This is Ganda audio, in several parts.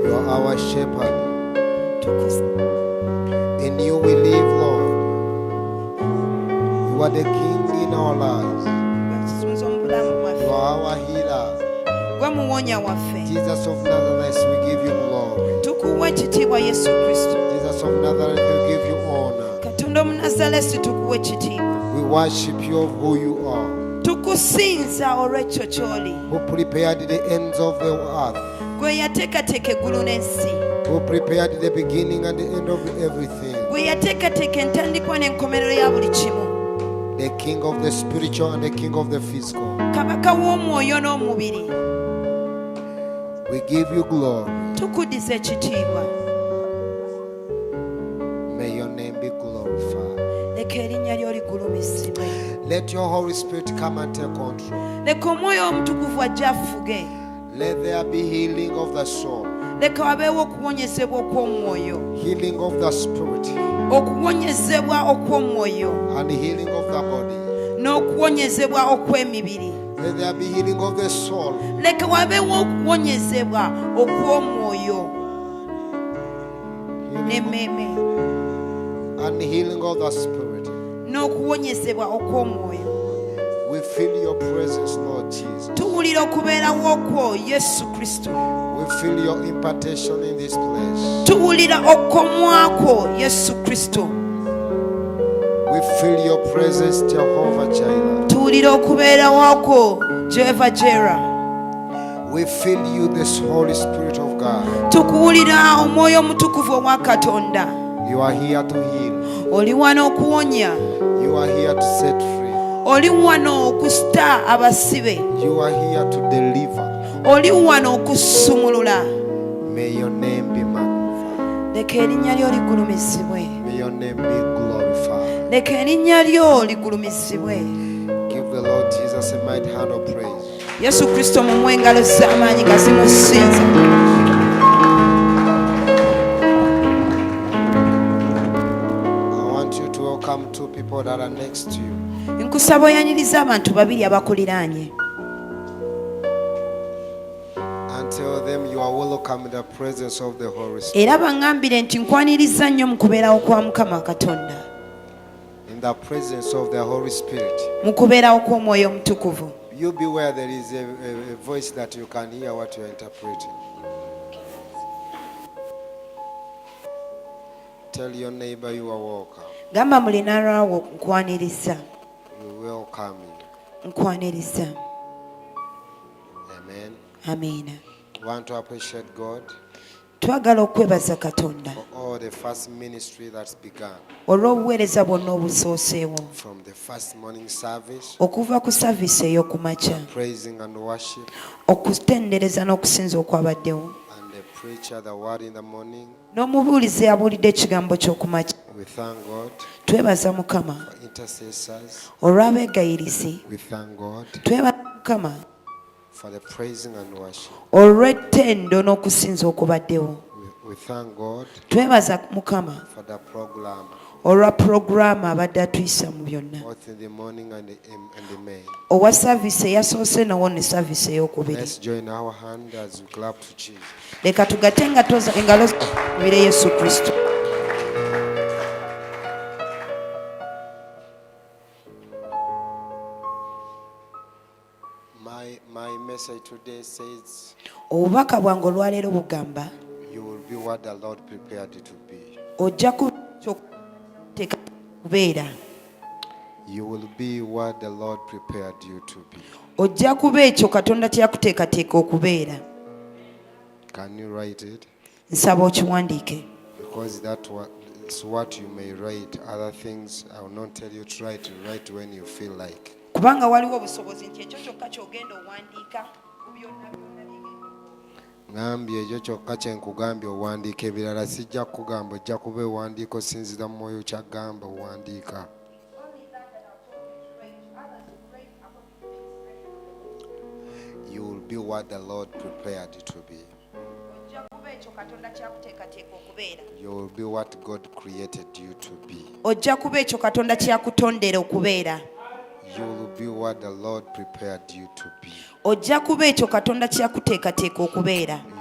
You are our shepherd. In you we live, Lord. You are the King in our lives. You are our healer. Jesus of Nazareth, we give you glory. Jesus of Nazareth, we give you honor. We worship you of who you are. Who prepared the ends of the earth. Who prepared the beginning and the end of everything. The King of the spiritual and the King of the physical. We give you glory. May your name be glorified. Let your Holy Spirit come and take control. Let there be healing of the soul. Healing of the spirit. And healing of the body. Let there be healing of the soul. And healing of the spirit. We feel your presence, Lord Jesus. We feel your impartation in this place. We feel your presence, Jehovah Jireh. We feel you, this Holy Spirit of God. You are here to heal. You are here to set free. You are here to deliver. May your name be magnified. May your name be glorified. Give the Lord Jesus a mighty hand of praise. I want you to welcome two people that are next to you. Tell them you are welcome in the presence of the Holy Spirit. In the presence of the Holy Spirit. You beware, there is a voice that you can hear what you are interpreting. Tell your neighbor you are welcome. You welcome you. Amen. Amen. Want to appreciate God for all the first ministry that's begun. From the first morning service, praising and worship, and the preacher, the word in the morning. We thank God for intercessors. We thank God for the praising and worship. We thank God for the program, both in the morning and the main. Let's join our hand as we clap to Jesus. My message today says you will be what the Lord prepared you to be. You will be what the Lord prepared you to be. Can you write it? Because that's what you may write. Other things I will not tell you to write. You write when you feel like. Ngambye ekyo kyokka kye nkugambye owandiika, ebirala sijja kugamba, ojja kuba ewandiika osinziira mu mwoyo kyagamba owandiika. You will be what the Lord prepared you to be. You will be what God created you to be. You will be what the Lord prepared you to be.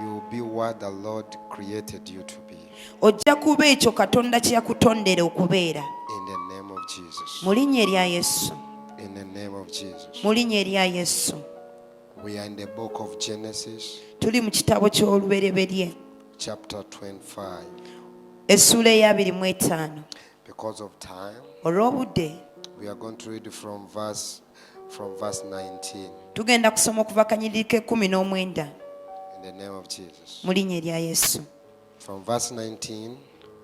You will be what the Lord created you to be. ojja kuba ekyo katonda kye yakutondera okubeera In the name of Jesus. mu linnya erya yesu In the name of Jesus. mu linnya erya yesu. We are in the book of Genesis, Tuli mu kitabo ky'olubereberye chapter 25. essuula eya 25. Because of time, olw'obudde we are going to read from verse 19. tugenda kusoma okuva kanyiriri ke 19 In the name of Jesus. mu linnya erya yesu. From verse 19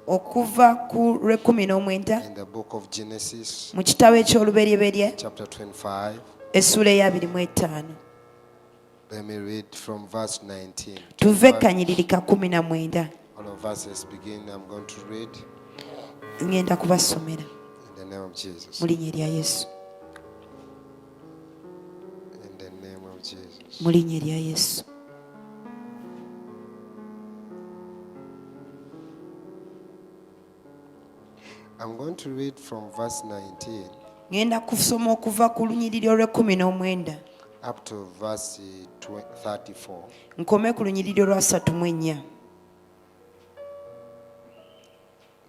okuva ku lwe 19 in the book of Genesis, mu kitabo eky'olubereberye chapter 25. essuula eya 25. Let me read from verse 19. tuve kanyiriri ka 19. All of us, let's begin. I'm going to read ngenda kubasomera in the name of Jesus. mu linnya erya yesu In the name of Jesus. mu linnya erya yesu. I'm going to read from verse 19 ngenda kusoma okuva ku lunyiriri olwe 19 up to verse 34. nkome ku lunyiriri olwa 34.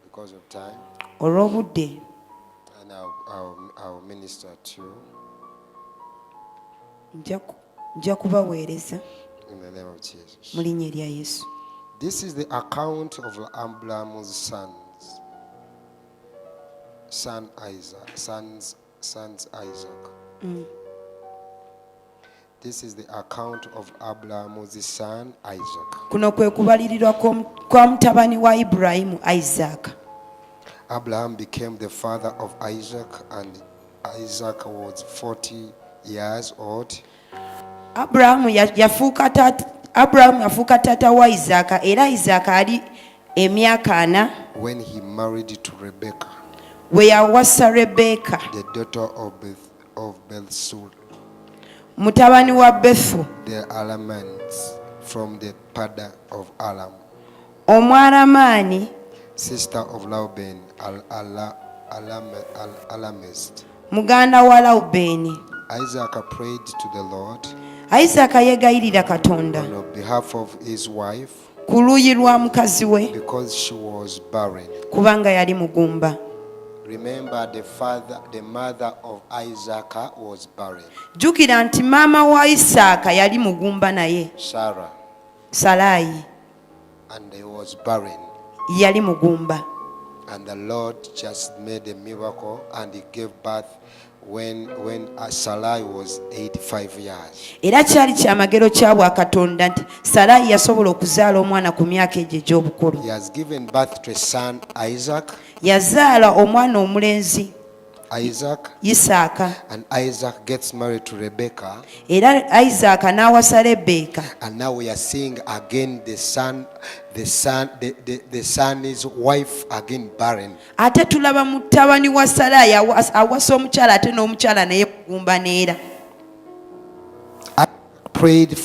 Because of time, olw'obudde and I'll minister to you nja kubaweereza in the name of Jesus. mu linnya erya yesu. This is the account of Abraham's sons Isaac. This is the account of Abraham's son Isaac. kuno kwe kubalirirwa kwa mutabani wa Ibulayimu Isaac. Abraham became the father of Isaac, and Isaac was 40 years old. Abulayimu yafuuka taata wa Isaaka era Isaaka ali emyaka 4 when he married to Rebekah, we yawasa Rebeka the daughter of Bethuel, mutabani wa Bethu the Aramans, from the Padan of Aram, Omwalamaani, sister of Laban, Alamist. muganda wa Lawubeeni. Isaac prayed to the Lord Isaaka yeegayirira Katonda on behalf of his wife ku luuyi lwa mukazi we because she was barren. kubanga yali mugumba. Remember, the mother of Isaac was barren, Jjukira nti maama wa Isaaka yali mugumba naye, Sarah, Salaayi and he was barren. yali mugumba. And the Lord just made a miracle, and he gave birth when Sarai was 85 years. Era kyali kyamagero kya Bwakatonda nti Salaayi yasobola okuzaala omwana ku myaka egyo egy'obukulu. He has given birth to a son, Isaac, Yazaala omwana omulenzi Isaaka, and Isaac gets married to Rebekah. era Isaaka n'awasa Lebbeeka. And now we are seeing again the son's wife again barren. Ate tulaba mutabani wa Salaayi awasa omukyala ate n'omukyala naye kugumba neera. I prayed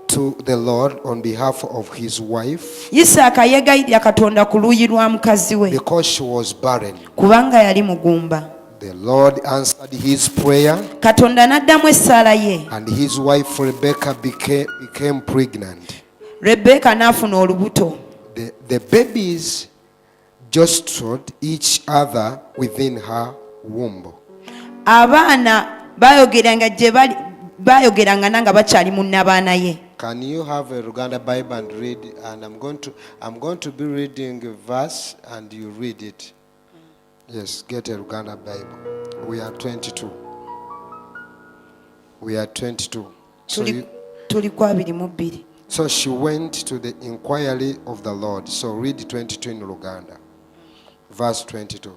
to the Lord on behalf of his wife Isaaka yeegayirira Katonda ku luuyi lwa mukazi we because she was barren. kubanga yali mugumba. The Lord answered his prayer, Katonda n'addamu essaala ye. and his wife Rebekah became pregnant. Lebbeeka n'afuna olubuto. The babies jostled each other within her womb. Abaana bayogeranga nga bakyali mu nnabaana ye. Can you have a Uganda Bible and read? And I'm going to be reading a verse, and you read it. Yes, get a Uganda Bible. We are 22. We are 22. Tuli ku 22. So she went to the inquiry of the Lord. So read 22 in Uganda. Verse 22.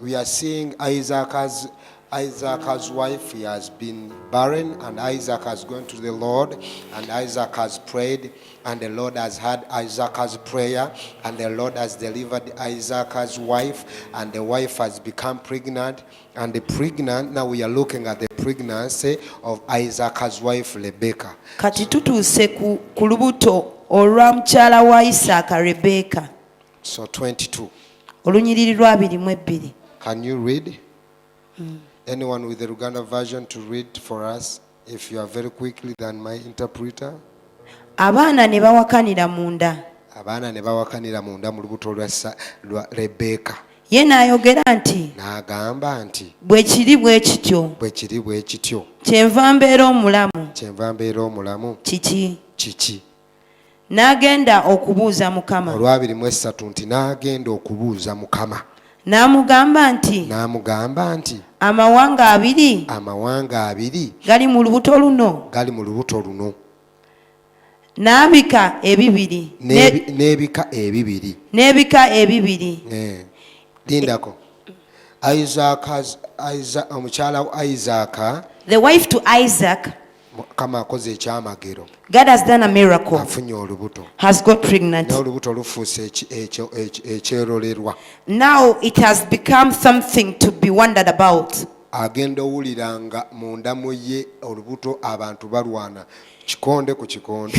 We are seeing Isaac's wife. He has been barren, and Isaac has gone to the Lord, and Isaac has prayed, and the Lord has heard Isaac's prayer, and the Lord has delivered Isaac's wife, and the wife has become pregnant, and now we are looking at the pregnancy of Isaac's wife Rebekah. Kati tutuuse ku lubuto olwa mukyala wa Isaaka Rebbeeka. So 22. Olunyiriri lwa 22. Can you read? Anyone with the Uganda version to read for us, if you are very quickly than my interpreter? abaana ne bawakanira munda abaana ne bawakanira munda mu lubuto lwa Rebeka. ye n'ayogera nti N'agamba nti bwe kiri bwe kityo bwe kiri bwe kityo kyenva mbeera omulamu kyenva mbeera omulamu kiki kiki. n'agenda okubuuza mukama Olwabiri mu esatu nti n'agenda okubuuza Mukama n'amugamba nti amawanga abiri gali mu lubuto luno n'abika ebibiri n'ebika ebibiri. Lindako. Omukyala wa Isaac, The wife to Isaac, Mukama akoze ekyamagero, God has done a miracle, afunye olubuto, has got pregnant. n'olubuto lufuuse ekyerolerwa. Now it has become something to be wondered about. Agenda owulira nga munda mu ye olubuto abantu balwana kikonde ku kikonde.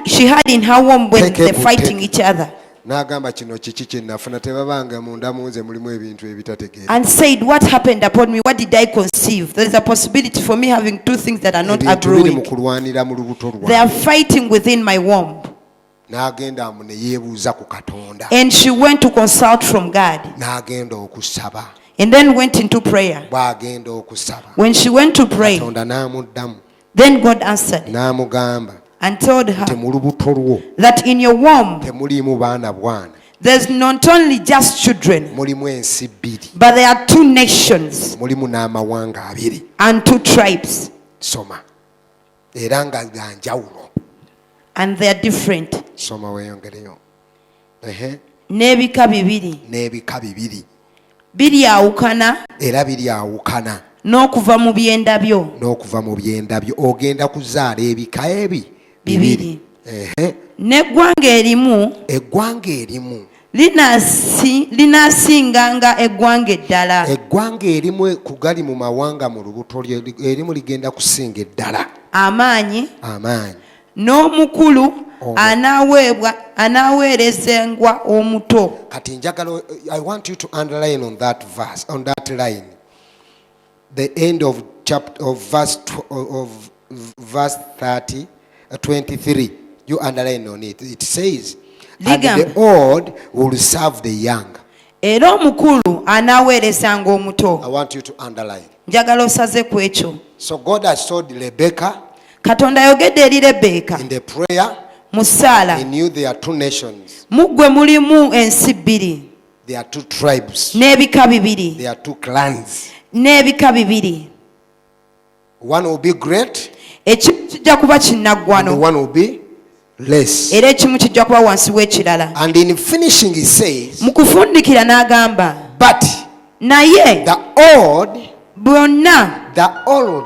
She had in her womb when Take they're it, fighting take each other, N'agamba kino kiki kye nafuna, tebabanga munda munze mulimu ebintu ebitategeera. and said, what happened upon me? What did I conceive? There is a possibility for me having two things that are not Ebintu biri mu agreeing. kulwanira mu lubuto They are lwange. fighting within my womb. N'agenda amu ne yeebuuza ku Katonda, And she went to consult from God n'agenda okusaba. and then went into prayer. Bw'agenda okusaba, When she went to pray, Katonda n'amuddamu then God answered n'amugamba and told nti her mu lubuto lwo that in your womb temuliimu baana bwana, there's not only just children, mulimu ensi bbiri, but there are two nations mulimu n'amawanga abiri. and two tribes, Soma. Era nga ga njawulo. and they are different. Soma weeyongereyo. N'ebika bibiri N'ebika bibiri biryawukana era biryawukana n'okuva mu byenda byo n'okuva mu byenda byo. Ogenda kuzaala ebika ebi bibiri. Ehe. N'eggwanga erimu Eggwanga erimu, linaasinganga eggwanga eddala. eggwanga erimu kugali mu mawanga mu lubuto erimu ligenda kusinga eddala Amaanyi amaanyi. n'omukulu anaaweerezengwa omuto. Kati njagala, I want you to underline on that verse, on that line, the end of chapter of verse 23. You underline on it. It says, and the old will serve the young. Era omukulu anaaweerezanga omuto. I want you to underline. Njagala osaze ku ekyo. So God has told Rebecca Katonda ayogedde eri Lebbeeka in the prayer, mu ssaala, He knew there are two nations, mu ggwe mulimu ensi bbiri there are two tribes, n'ebika bibiri there are two clans. n'ebika bibiri. One will be great Ekimu kijja kuba and kinnaggwano one will be less. era ekimu kijja kuba wansi w'ekirala. And in finishing, He says, Mu kufundikira n'agamba but naye the old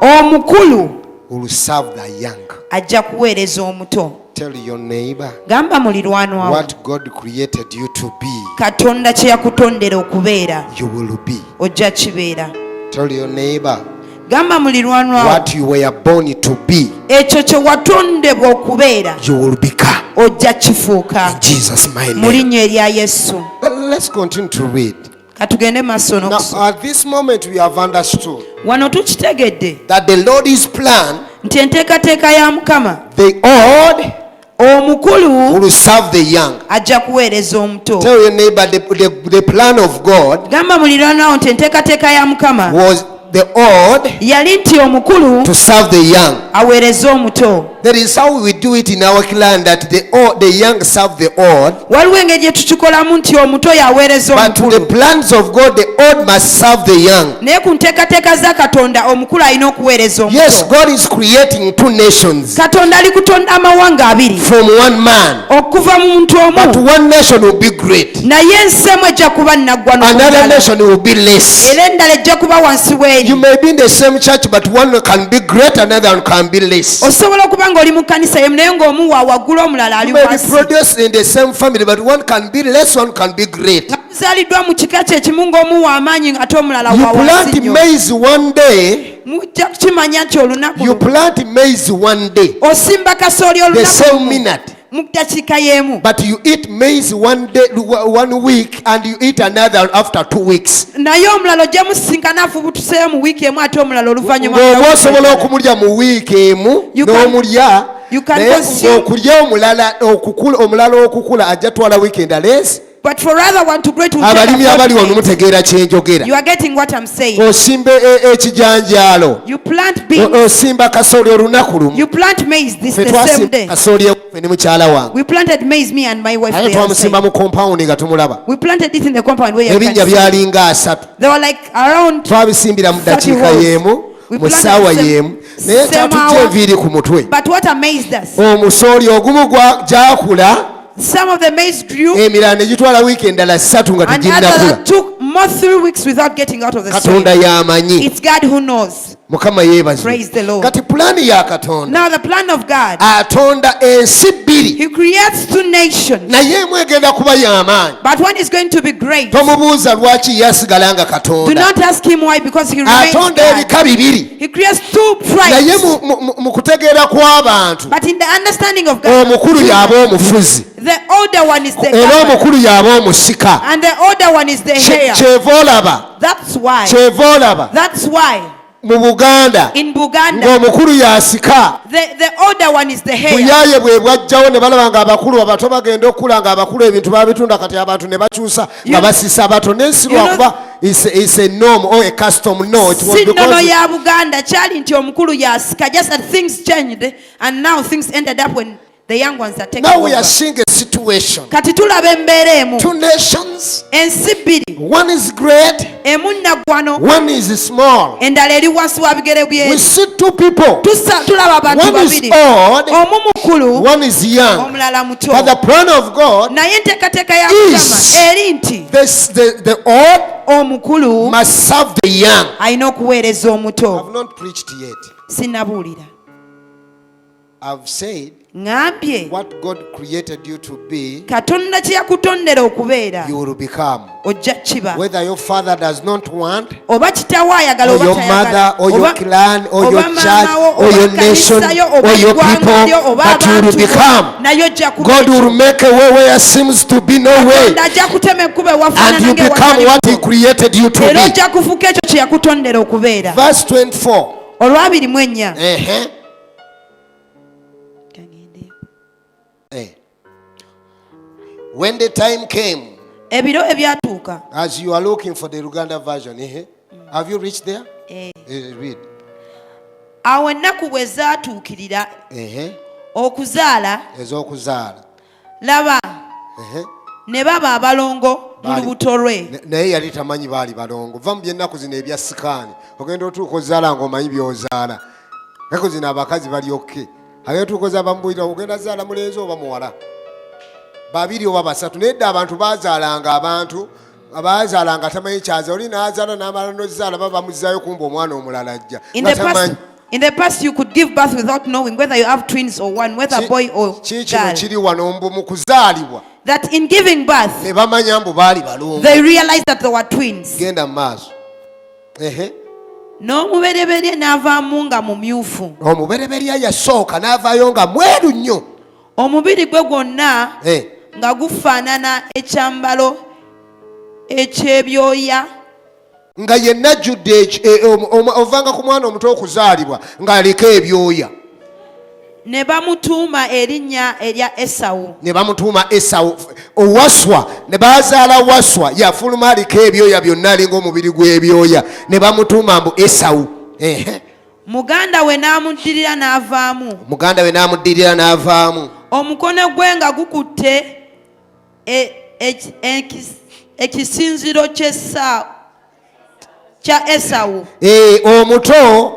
omukulu will serve the young. ajja kuweereza omuto. Tell your neighbor Gamba muliraanwa wo, what God created you to be, Katonda kye yakutondera okubeera you will be. ojja kibeera. Tell your neighbor Gamba muliraanwa wo, what you were born to be, ekyo kye watondebwa okubeera you will become. ojja kifuuka In Jesus' mighty mu name. linnya erya Yesu. Let's continue to read. Katugende maaso Now, n'okusoma. at this moment, we have understood Wano tukitegedde that the Lord's plan, nti enteekateeka ya Mukama, the old omukulu will serve the young. ajja kuweereza omuto. Tell your neighbor the plan of God Gamba muliraanwa wo nti enteekateeka ya Mukama was the old yali nti omukulu to serve the young. aweereze omuto. That is how we do it in our clan, that the young serve the old. Waliwo engeri gye tukikolamu nti omuto yaweereza But to the omukulu, plans of God, the old must serve the young. naye ku nteekateeka za Katonda omukulu alina okuweereza Yes, omuto. God is creating two nations Katonda ali kutonda amawanga abiri from one man. okuva mu muntu But omu, one nation will be great, naye ensi emu ejja kuba nnaggwano ku another ndala, nation will be less. era endala ejja kuba wansi You w'eri. may be in the same church, but one can be great, another one can be less. Osobola okuba ng'oli mu kkanisa emu naye ng'omu wa waggulu omulala ali You may be wansi. produced in the same family, but one can be less, one can be great. Nga muzaaliddwa mu kika kyekimu ng'omu w'amaanyi ate omulala You wa wansi plant nnyo. maize one day, Mujja kukimanya nti olunaku you lumu plant maize one day, osimba kasooli the olunaku same lumu, minute. mu ddakiika y'emu. But you eat maize one day, 1 week, and you eat another after 2 weeks. Naye omulala ojja musinkana afubutuseeyo mu wiiki emu ate omulala oluvannyuma. Ng'oba osobola okumulya mu wiiki emu n'omulya naye ng'okulya omulala okukula ajja twala weekend aleesi. But for other one to grow it will take abalimi abali wano a mutegeera kye njogera. You are getting what I'm saying. Osimba ekijanjaalo. You plant beans. Osimba kasooli olunaku lumu. You plant maize the same day. Kasooli ewaffe ne mukyala wange. We planted maize, me and my wife. Ate twamusimba mu compound nga tumulaba. We planted it in the compound where you can ebinnya see. byalinga asatu. They were like around. Twabisimbira mu ddakiika y'emu mu ssaawa y'emu naye kyatujja enviiri ku mutwe. But what amazed us? Omusooli ogumu gyakula. Some of the maize grew. Emirala ne gitwala wiiki endala 3 nga and teginnakula. others took more 3 weeks without getting out of the soil. Katonda y'amanyi. It's God who knows. Mukama yeebazibwe. Praise the Lord. Kati pulaani ya Katonda. Now the plan of God. Atonda ensi bbiri. He creates 2 nations. Naye emu egenda kuba y'amaanyi. But one is going to be great. Tomubuuza lwaki yasigala nga Do Katonda. not ask him why, because he remains Atonda God. ebika bibiri. He creates 2 Naye tribes. mu kutegeera kw'abantu But in the understanding of God, omukulu y'aba omufuzi the older one is the era governor, omukulu y'aba omusika. and the older one is the heir. Kyeva olaba. That's why. Kyeva olaba That's why mu Buganda in Buganda, ng'omukulu y'asika. the older one is the heir. Buyaaye bwe bwajjawo ne balaba ng'abakulu abato bagenda okula ng'abakulu ebintu babitunda kati abantu ne bakyusa nga basisa abato n'ensi lwakuba is a norm or a custom. No, it was Si nnono because ya Buganda kyali nti omukulu yasika, just that things changed and now things ended up when the young ones are taking now we are over. seeing a situation. Kati tulaba embeera emu, 2 nations, ensi bbiri, one is great, emu naggwano, one is small. endala eri wansi wa bigere We byeru. see 2 people, Tulaba abantu one is babiri, old, omu mukulu, one is young. omulala muto. But the plan of God, Naye enteekateeka ya is- Mukama eri nti the old omukulu must serve the young. alina okuweereza I omuto. have not preached yet. Sinnabuulira. I've said Ngambye what God created you to be, Katonda kye yakutondera okubeera you will become. ojja kiba. Whether your father does not want, Oba kitaawo ayagala or oba your mother, tayagala, or your oba- clan, or your oba church, maamawo, or oba your nation, kkanisa yo, oba or your eggwanga lyo, people, oba but you will abantu bo, become. naye ojja kuba God ekyo. will make a way where there seems to be no way, Katonda ajja kutema ekkubo and ewafaanana you become ng'ewatali what He kkubo. created you to Era be. ojja kufuuka ekyo kye yakutondera okubeera. Verse 24. Olwabirimu ennya. When the time came, Ebiro ebyatuuka. as you are looking for the Uganda version, have you reached there? Read. Awo ennaku bwe zaatuukirira okuzaala, Ez'okuzaala. laba ne baba abalongo mu lubuto lwe. Naye yali tamanyi baali balongo. Va mu by'ennaku zino ebya sikaani. Ogenda otuuka ozaala ng'omanyi by'ozaala. Ennaku zino abakazi bali okke. Agenda otuuka ozaala bamubulira ogenda zaala mulenzi oba muwala. Babiri oba basatu. Naye dda abantu baazaalanga abantu abaazaalanga tamanyi kyaza. Oli n'azaala n'amala n'ozaala baba bamuzzaayo kumba omwana omulala ajja. In the past, you could give birth without knowing whether you have twins or one, whether boy or girl. Kiri wano mbu mu kuzaalibwa. That in giving birth, Ne bamanya mbu baali balongo. they realized that they were twins. Genda mu maaso. N'omubereberye n'avaamu nga mumyufu. Omubereberye yasooka n'avaayo nga mweru nnyo. Omubiri gwe gwonna nga gufaanana ekyambalo eky'ebyoya. Nga yenna ajjudde ovanga ku mwana omuto okuzaalibwa ng'aliko ebyoya. Ne bamutuuma erinnya erya Esawu. Ne bamutuuma Esawu. Owaswa ne baazaala Waswa yafuluma aliko ebyoya byonna alinga omubiri gw'ebyoya. Ne bamutuuma mbu Esawu. Muganda we n'amuddirira n'avaamu. Muganda we n'amuddirira n'avaamu. Omukono gwe nga gukutte ekisinziro kya Esawu. Omuto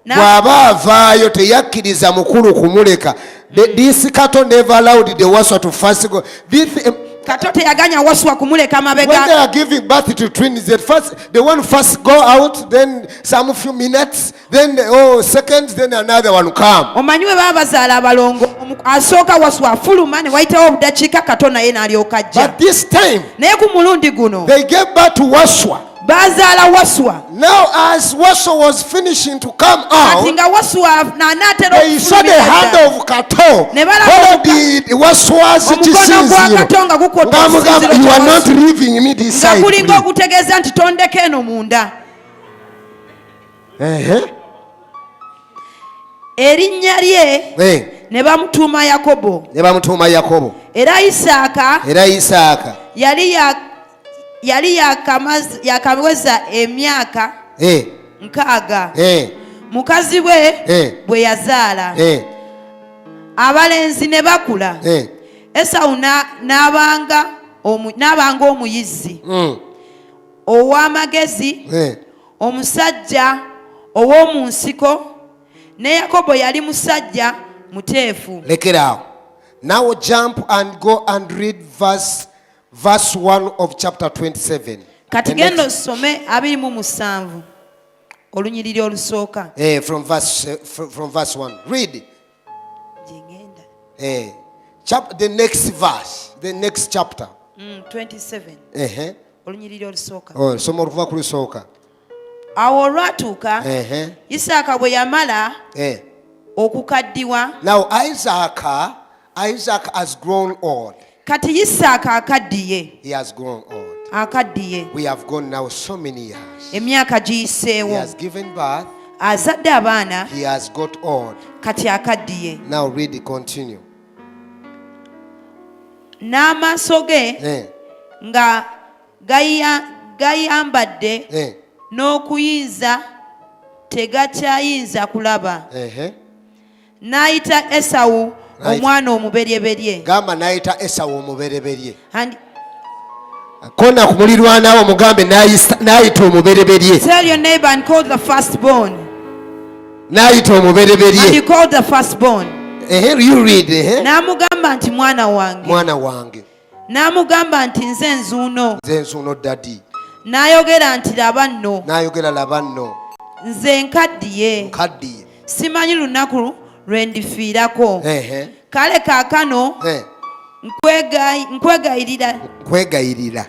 bw'aba avaayo teyakkiriza mukulu kumuleka. This cattle never allowed the Waswa to first go. Kato teyaganya Waswa kumuleka mabega. When they are giving birth to twins, the one first go out, then some few minutes, then seconds, then another one come. Omanyi we baba bazaala abalongo, asooka Waswa afuluma ne wayitawo obudakiika Kato naye n'alyoka ajja. But this time, naye ku mulundi guno they gave birth to Waswa. bazaala Waswa. Now as Waswa was finishing to come Kati out, nga Waswa n'anaatera they saw the hand okufulumira of Kato. Ne balaba Followed Waswa's omukono gwa chisinziro. Kato nga gukwata Ng'amugamba, ekisinziro you are kya not Waswa. leaving me this Nga side. kulinga please." okutegeeza nti tondeka eno munda. Erinnya lye ne bamutuuma Yakobo. Ne bamutuuma Yakobo. Era Isaaka Era Isaaka yali yakaweza emyaka 6. Mukazi we bwe yazaala abalenzi ne bakula. Esawu n'abanga omuyizzi ow'amagezi, omusajja ow'omu nsiko, ne Yakobo yali musajja muteefu. Lekeraawo. Now jump and go and read verse 1 of chapter 27. Kati genda osome 27 olunyiriri olusooka. From verse 1. Read. The next verse. The next chapter. 27 olunyiriri olusooka. Soma oluva ku lusooka. Awo olwatuuka Isaaka bwe yamala okukaddiwa. Now Isaac has grown old. Kati Isaaka akaddiye. He has grown old. Akaddiye. We have gone now so many years. Emyaka He giyiseewo. has given birth. Azadde abaana. He has got old. Kati akaddiye. Now read, continue. N'amaaso ge nga gayambadde n'okuyinza tegakyayinza kulaba. N'ayita Esawu omwana omuberyeberye. Gamba n'ayita Esawu omubereberye. Konna ku mulirwanawo mugambe n'ayita omubereberye. Tell your neighbor and call the firstborn. N'ayita omubereberye. And you call the firstborn. You read. N'amugamba nti mwana wange. Mwana wange. N'amugamba nti nze nzuuno. Nze nzuuno daddy. N'ayogera nti laba nno. N'ayogera laba nno. Nze nkaddiye. Nkaddiye. Simanyi lunaku lwe ndifiirako. Kale kaakano nkwegayirira. Nkwegayirira.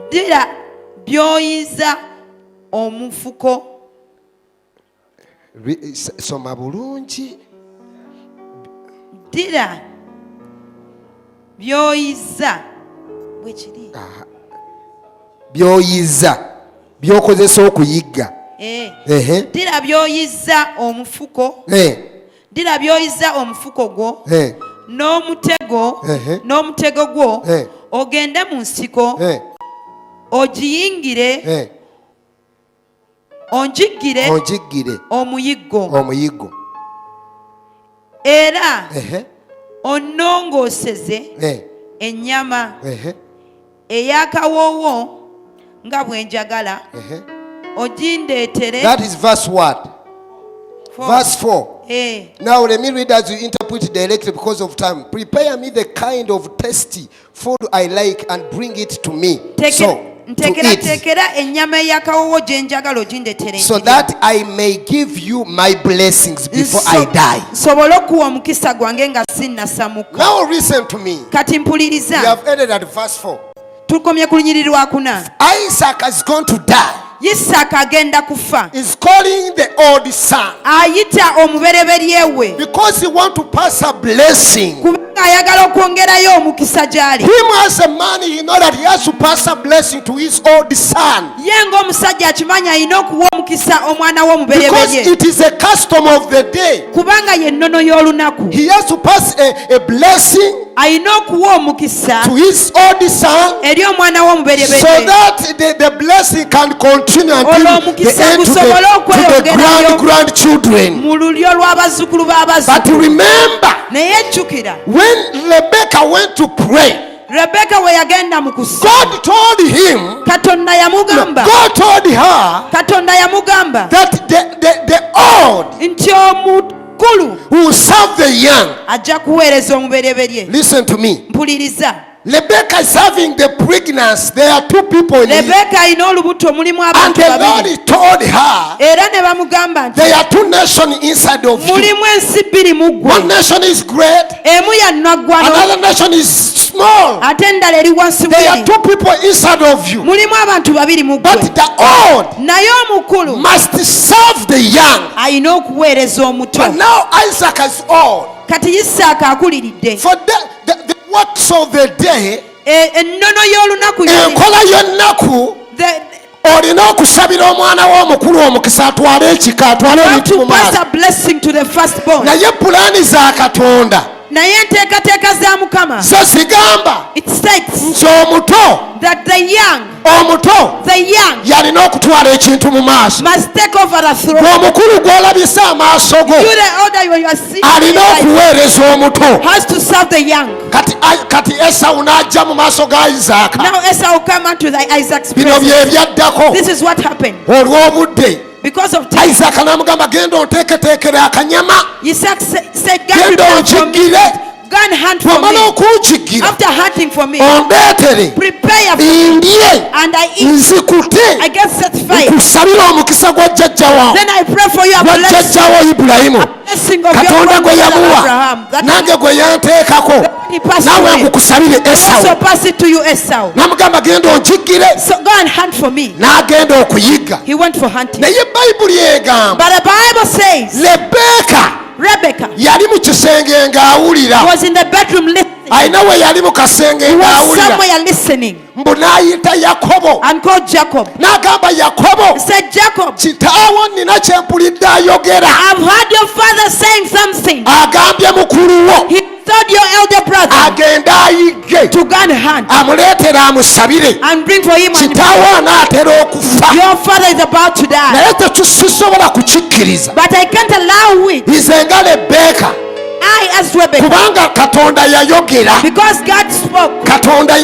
Ddira by'oyiza omufuko. Soma bulungi. Ddira by'oyiza bwekiri. By'oyiza by'okozesa okuyigga. Ddira by'oyiza omufuko. Ddira by'oyiza omufuko gwo n'omutego gwo ogende mu nsiko ogiyingire onjiggire omuyiggo era onnongooseze ennyama ey'akawoowo nga bwe njagala ogindeetere. That is verse what? Verse 4. Now let me read as you interpret directly because of time. Prepare me the kind of tasty food I like and bring it to me. Ntekera ennyama ey'akawoowo gye njagala ogindeetere. So that I may give you my blessings before I die. Nsobole okuwa omukisa gwange nga sinnasamuka. Now listen to me. Kati mpuliriza. We have ended at verse 4. Tukomye ku lunyiriri lwa 4. Isaac is going to die. Isaaka agenda kufa. Is calling the old son. Ayita omubereberye we. Because he want to pass a blessing. Kubanga ayagala okwongerayo omukisa gy'ali. Him as a man, he know that he has to pass a blessing to his old son. Ye ng'omusajja akimanya alina okuwa omukisa omwana we Because omubereberye. it is a custom of the day. Kubanga ye nnono y'olunaku. He has to pass a blessing alina okuwa omukisa to his old son eri omwana we omubereberye. so that the blessing can continue until the end to the grandchildren. Mu lulyo lw'abazzukulu But b'abazzukulu. remember, Naye jjukira when Rebecca went to pray, Rebecca we yagenda mu kusa. God told him, Katonda yamugamba. God told her Katonda yamugamba that the old nti omukulu will serve the young. ajja kuweereza omubereberye. Listen to me. Mpuliriza. Rebecca is having the pregnancy. There are two people in it. Rebecca alina olubuto mulimu And abantu the babiri. Lord told her Era ne ne bamugamba nti there are two nations inside of you. mulimu ensi bbiri mu ggwe, One nation is great, emu ya nnaggwano another nation is small. ate endala eri wansi There are bweri. two people inside of you. Mulimu abantu babiri mu ggwe, But the old naye omukulu must serve the young. alina okuweereza omuto. But now Isaac is old. Kati Isaaka akuliridde, For the works of the day, ennono y'olunaku yali- enkola y'ennaku, the- olina okusabira omwana w'omukulu omukisa atwale ekika, atwale you have ebintu mu to pass maaso. a blessing to the firstborn. Naye pulaani za Katonda Naye enteekateeka za Mukama, zo zigamba it states nti omuto that the young yalina okutwala ekintu mu maaso. must take over the throne. Omukulu gw'olabisa amaaso go You, the older when you are seeing, alina okuweereza omuto. has to serve the young. Kati Esawu n'ajja mu maaso ga Isaaka. Now Esau will come unto the Isaac's Bino presence. bye byaddako This is what happened. olw'obudde. Because of time, Isaaka n'amugamba genda onteeketeekere akanyama, Isaac said, "Go genda prepare for me. onkiggire, Go and hunt for bw'omala me. okunkigira After hunting for me, ondeetere prepare for me, ndye and I eat. nzikute I get satisfied. nkusabire omukisa gwa jjajjawo Then I pray for you a gwa blessing, jjajjawo Ibulayimu. blessing of your Katonda gwe grandfather yamuwa Abraham. That nange gwe yanteekako he passed naawe away. nkukusabire I also Esawu. pass it to you, Esau. N'amugamba genda onkiggire, So go and hunt for me. n'agenda okuyigga. He went for hunting. Naye Bayibuli egamba But the Bible says Lebbeeka Rebecca yali mu kisenge ng'awulira, was in the bedroom listening. alina we yali mu kasenge He was ng'awulira, somewhere listening mbu n'ayita Yakobo and called Jacob. n'agamba Yakobo, He said, Jacob, kitaawo nina kye mpulidde ayogera, I've heard your father saying something. agambye mukulu wo He told your elder brother agende ayigge to go and hunt amuleetere amusabire, and bring for him. And kitaawo anaatera okufa. your father is about to die. Naye tetusisobola kukikkiriza But I can't allow it. nze nga Lebbeeka, I asked Rebecca kubanga Katonda yayogera. because God spoke. Katonda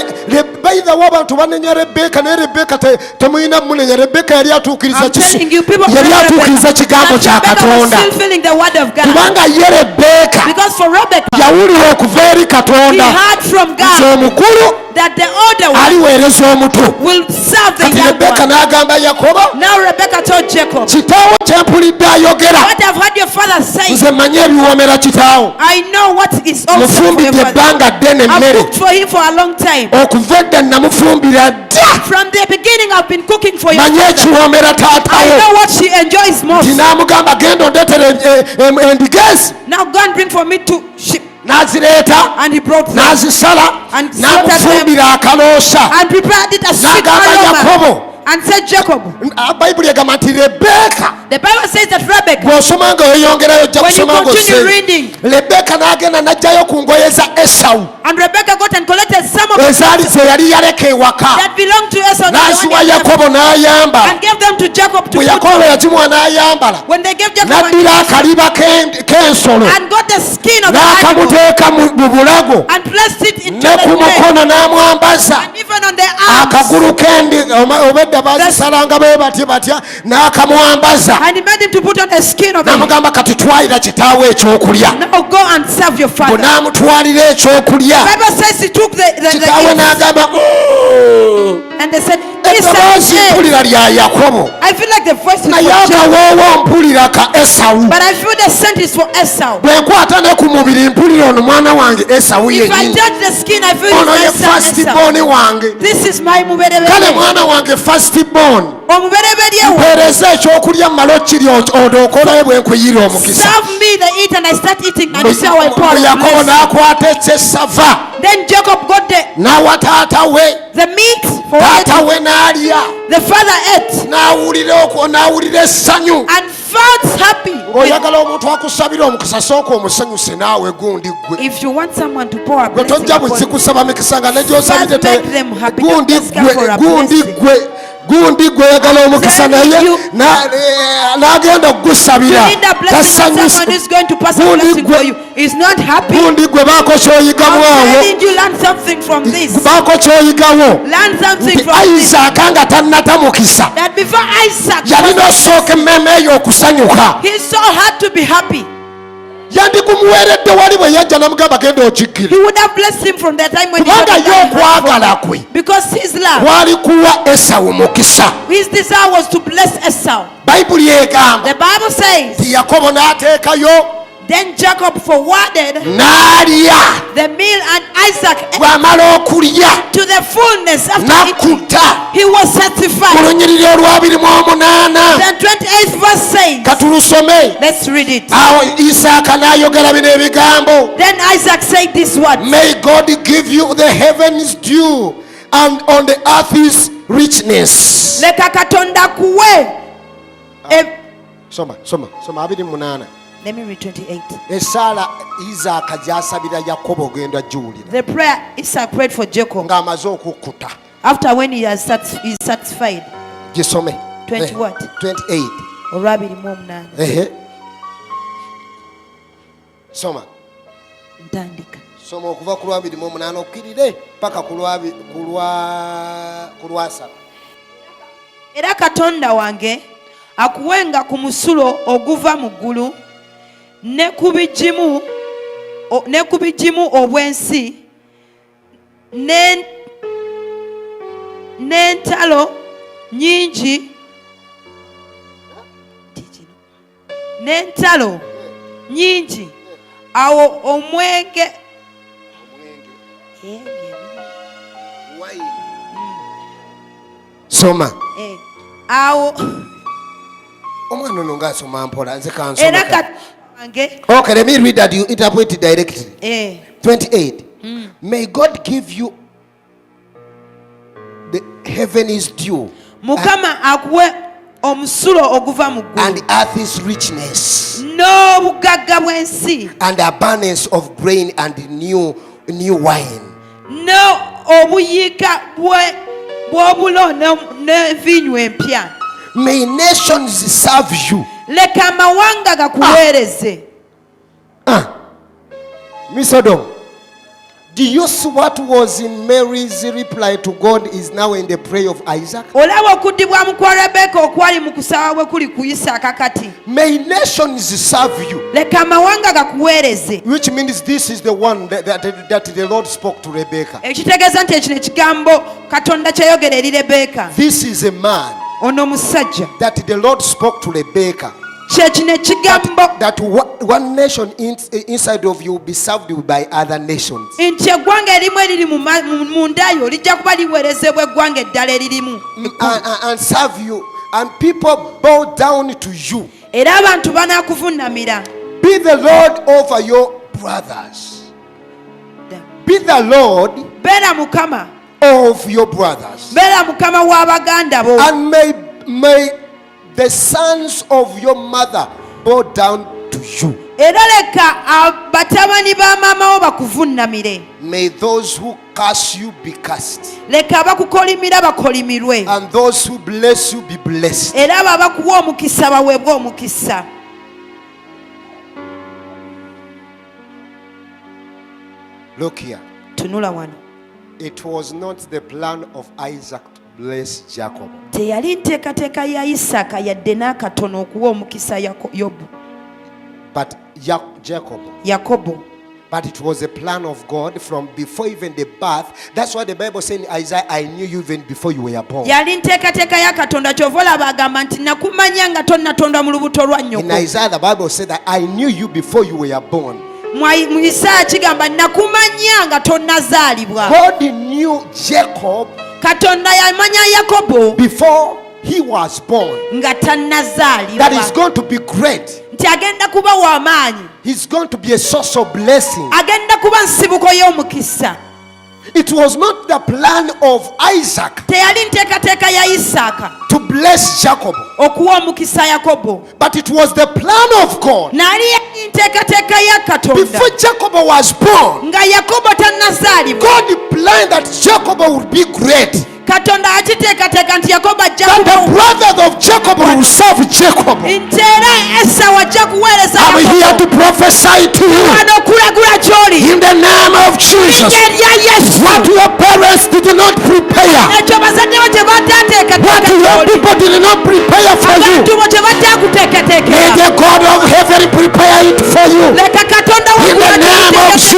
bayithawo abantu banenya Lebbeeka naye Lebbeeka temulina munenya. Lebbeeka yali atuukiriza I'm telling you, people yali that atuukiriza kigambo kya Rebecca was Katonda, still feeling the word of God. kubanga ye Lebbeeka Because for Rebecca, yawulira okuva eri he Katonda heard from nti God omukulu that the older one aliweereza omuto. will serve the Kati young Lebbeeka one. n'agamba Yakobo, Now Rebecca told Jacob, kitaawo kye mpulidde ayogera, what I've heard your father say, nze manyi ebiwoomera kitaawo. I know what is also for your Mufumbidde father. ebbanga ddene I've emmere, cooked for him for a long time. okuva edda namufumbira dda, From the beginning, I've been cooking for your manyi father. ekiwoomera I taatawo. know what she enjoys most. Nti n'amugamba genda ondeetere endiga ezi, Now go and bring for me 2 sheep. n'azireeta And he brought them n'azisala and n'amufumbira akaloosa. and prepared it a sweet N'agamba aroma Yakobo, and said, Jacob. Bayibuli egamba nti Lebbeeka, The Bible says that Rebecca, bw'osoma nga oyongerayo ojja when you kusoma continue ng'osseeyo. reading, Lebbeeka n'agenda n'aggyayo ku ngoye za Esawu and Rebecca got and collected some of ezaali ze yali yaleka ewaka, that belonged to Esau, n'aziwa Yakobo n'ayambala. and gave them to Jacob to Bwe put Yakobo on. yagimuwa n'ayambala, When they gave Jacob and, n'addira akaliba k'ensolo and got the skin of the animal n'akamuteeka mu bulago, and placed it into ne ku the neck mukono n'amwambaza and even on the arms, akagulu kendi obedda bazisalanga bwe batya n'akamwambaza, and he made him to put on a skin of the n'amugamba kati twalira kitaawo ekyokulya. Now go and serve your Bwe father. n'amutwalira ekyokulya, Bible says he took the kitaawe gifts, n'agamba and they said, eddoboozi "Listen, mpulira lya Yakobo, I feel like the voice is for naye Jacob, akawoowo mpulira ka Esawu. but I feel the scent is for Esau. Bwe nkwata ne ku mubiri mpulira ono mwana wange Esawu If I yennyini, touch the skin, I feel ono ye it's my first son Esau. born wange. This is my Kale muberebere. mwana wange first born, Omubereberye wo. mpeereza ekyokulya mmala okiri odookolayo bwe nkuyira omukisa. Serve me the eat, and I start eating, and you see how I pour Bwe out Yakobo blessing. n'akwata ekyesava Then Jacob got n'awa taata we, the meat for what taata we n'alya the father ate n'awulira essanyu. and felt happy. Ng'oyagala omuntu akusabira omukisa sooka omusanyuse naawe gundi gwe. If you want someone to pour a Gwe blessing tojja upon you, buzikusaba mikisa nga ne gy'osabidde first make them happy. gundi Just ask for a gundi gwe yagala omukisa telling naye you, n'agenda you okugusabira need a blessing from someone tasanyuse. who's going to pass a Gundi blessing gwe- for you. Is not happy. Gundi gwe baako kyoyigamu I'm awo, telling you, learn something from this. baako kyoyigawo. Learn something Nti from this. Isaaka nga tannata mukisa That before Isaac, yalina osooka emmeeme eyo okusanyuka. he so had to be happy. yandigumuweeredde wali bwe yajja namugamba genda He okikkire would have blessed him from the time when he kubanga got ye the land. okwagala kwe Because his love, kwali kuwa Esawu mukisa. his desire was to bless Esau. Bayibuli egamba The Bible says, nti Yakobo n'ateekayo then Jacob forwarded n'alya, the meal and Isaac ate bw'amala okulya to the fullness after eating. n'akutta. He was Mu satisfied. lunyiriri olw'abiri Then 28th verse says, katulusome. let's read it. Awo Isaaka n'ayogera bino ebigambo. Then Isaac said this word, May God give you the heavens dew and on the earth's richness. leka katonda kuwe. Soma 28. Let me read 28. Esaala Isaaka gy'asabira Yakobo ogenda giwulira The prayer Isaac prayed for Jacob ng'amaze okukkuta. after when he is satisfied. Gisome. 20 what? 28. Olwabiri mu omunaana. Ehe. Soma Ntandika. soma okuva ku lwabiri mu omunaana okkirire paka ku lwasatu. Era Katonda wange akuwenga ku musulo oguva mu ggulu ne ku bigimu obw'ensi n'entalo nnyingi awo omwenge Soma awo omwana ono ng'asoma mpola nze era kansoma. Katonda wange Okay, let me read that. You interpret it directly. 28. May God give you the heaven's dew Mukama akuwe omusulo oguva mu and ggulu earth's richness n'obugagga bw'ensi and abundance of grain and new wine. obuyiika bw'obulo n'envinnyo empya. May nations serve you. Leka amawanga gakuweereze. Miss Odom, do you see what was in Mary's reply to God is now in the prayer of Isaac? Olaba okuddibwamu kwa Rebeka okwali mu kusaba bwe kuli ku Isaaka kati. May nations serve you. Leka amawanga gakuweereze. Which means this is the one that the Lord spoke to Rebecca. Ekitegeeza nti ekino ekigambo Katonda kyeyogera eri Rebeka. This is a man Ono musajja. that the Lord spoke to Rebecca. Kyekino ekigambo That one nation inside of you will be served by other nations. nti eggwanga erimu eriri munda yo lijja kuba liweerezebwa eggwanga eddala eririmu. And serve you. And people bow down to you. Era abantu banaakuvunnamira. Be the Lord over your brothers. Be the Lord Beera Mukama. of your brothers. Beera Mukama w'abaganda bo. And may the sons of your mother bow down to you. Era leka batabani ba maama wo bakuvunnamire. May those who curse you be cursed. Leka abakukolimira bakolimirwe. And those who bless you be blessed. Era abo abakuwa omukisa baweebwe omukisa. Look here. Tunula wano. It was not the plan of Isaac to bless Jacob. Teyali nteekateeka ya Isaaka yadde n'akatono okuwa omukisa Yobu. But Jacob. Yakobo. But it was a plan of God from before even the birth. That's why the Bible says in Isaiah, I knew you even before you were born. Yali nteekateeka ya Katonda kyova olaba agamba nti nakumanya nga tonnatondwa mu lubuto lwa In nnyoko. Isaiah, the Bible said that I knew you before you were born. Mu Isaaya kigamba nakumanya nga tonnazaalibwa. God knew Jacob Katonda yamanya Yakobo before he was born. nga tannazaalibwa. That is going to be great. Nti agenda kuba w'amaanyi. He's going to be a source of blessing. Agenda kuba nsibuko y'omukisa. It was not the plan of Isaac Teyali nteekateeka ya Isaaka to bless Jacob, okuwa omukisa Yakobo. but it was the plan of God. Naali yali nteekateeka ya Katonda Before Jacob was born, nga Yakobo tannazaalibwa. God planned that Jacob would be great. Katonda akiteekateeka nti Yakobo ajja That the kuba brothers of Jacob will serve Jacob. nti era Esawu ajja kuweereza I'm here Yakobo. to prophesy to you Wano okulagula gy'oli in the name of Jesus. erinnya erya Yesu. What your parents did not prepare, Ekyo bazadde bo kye what bataateekateeka your gy'oli. people did not prepare for you, Abantu bo kye may bataakuteekateekera. the God of heaven prepare it for you. Leka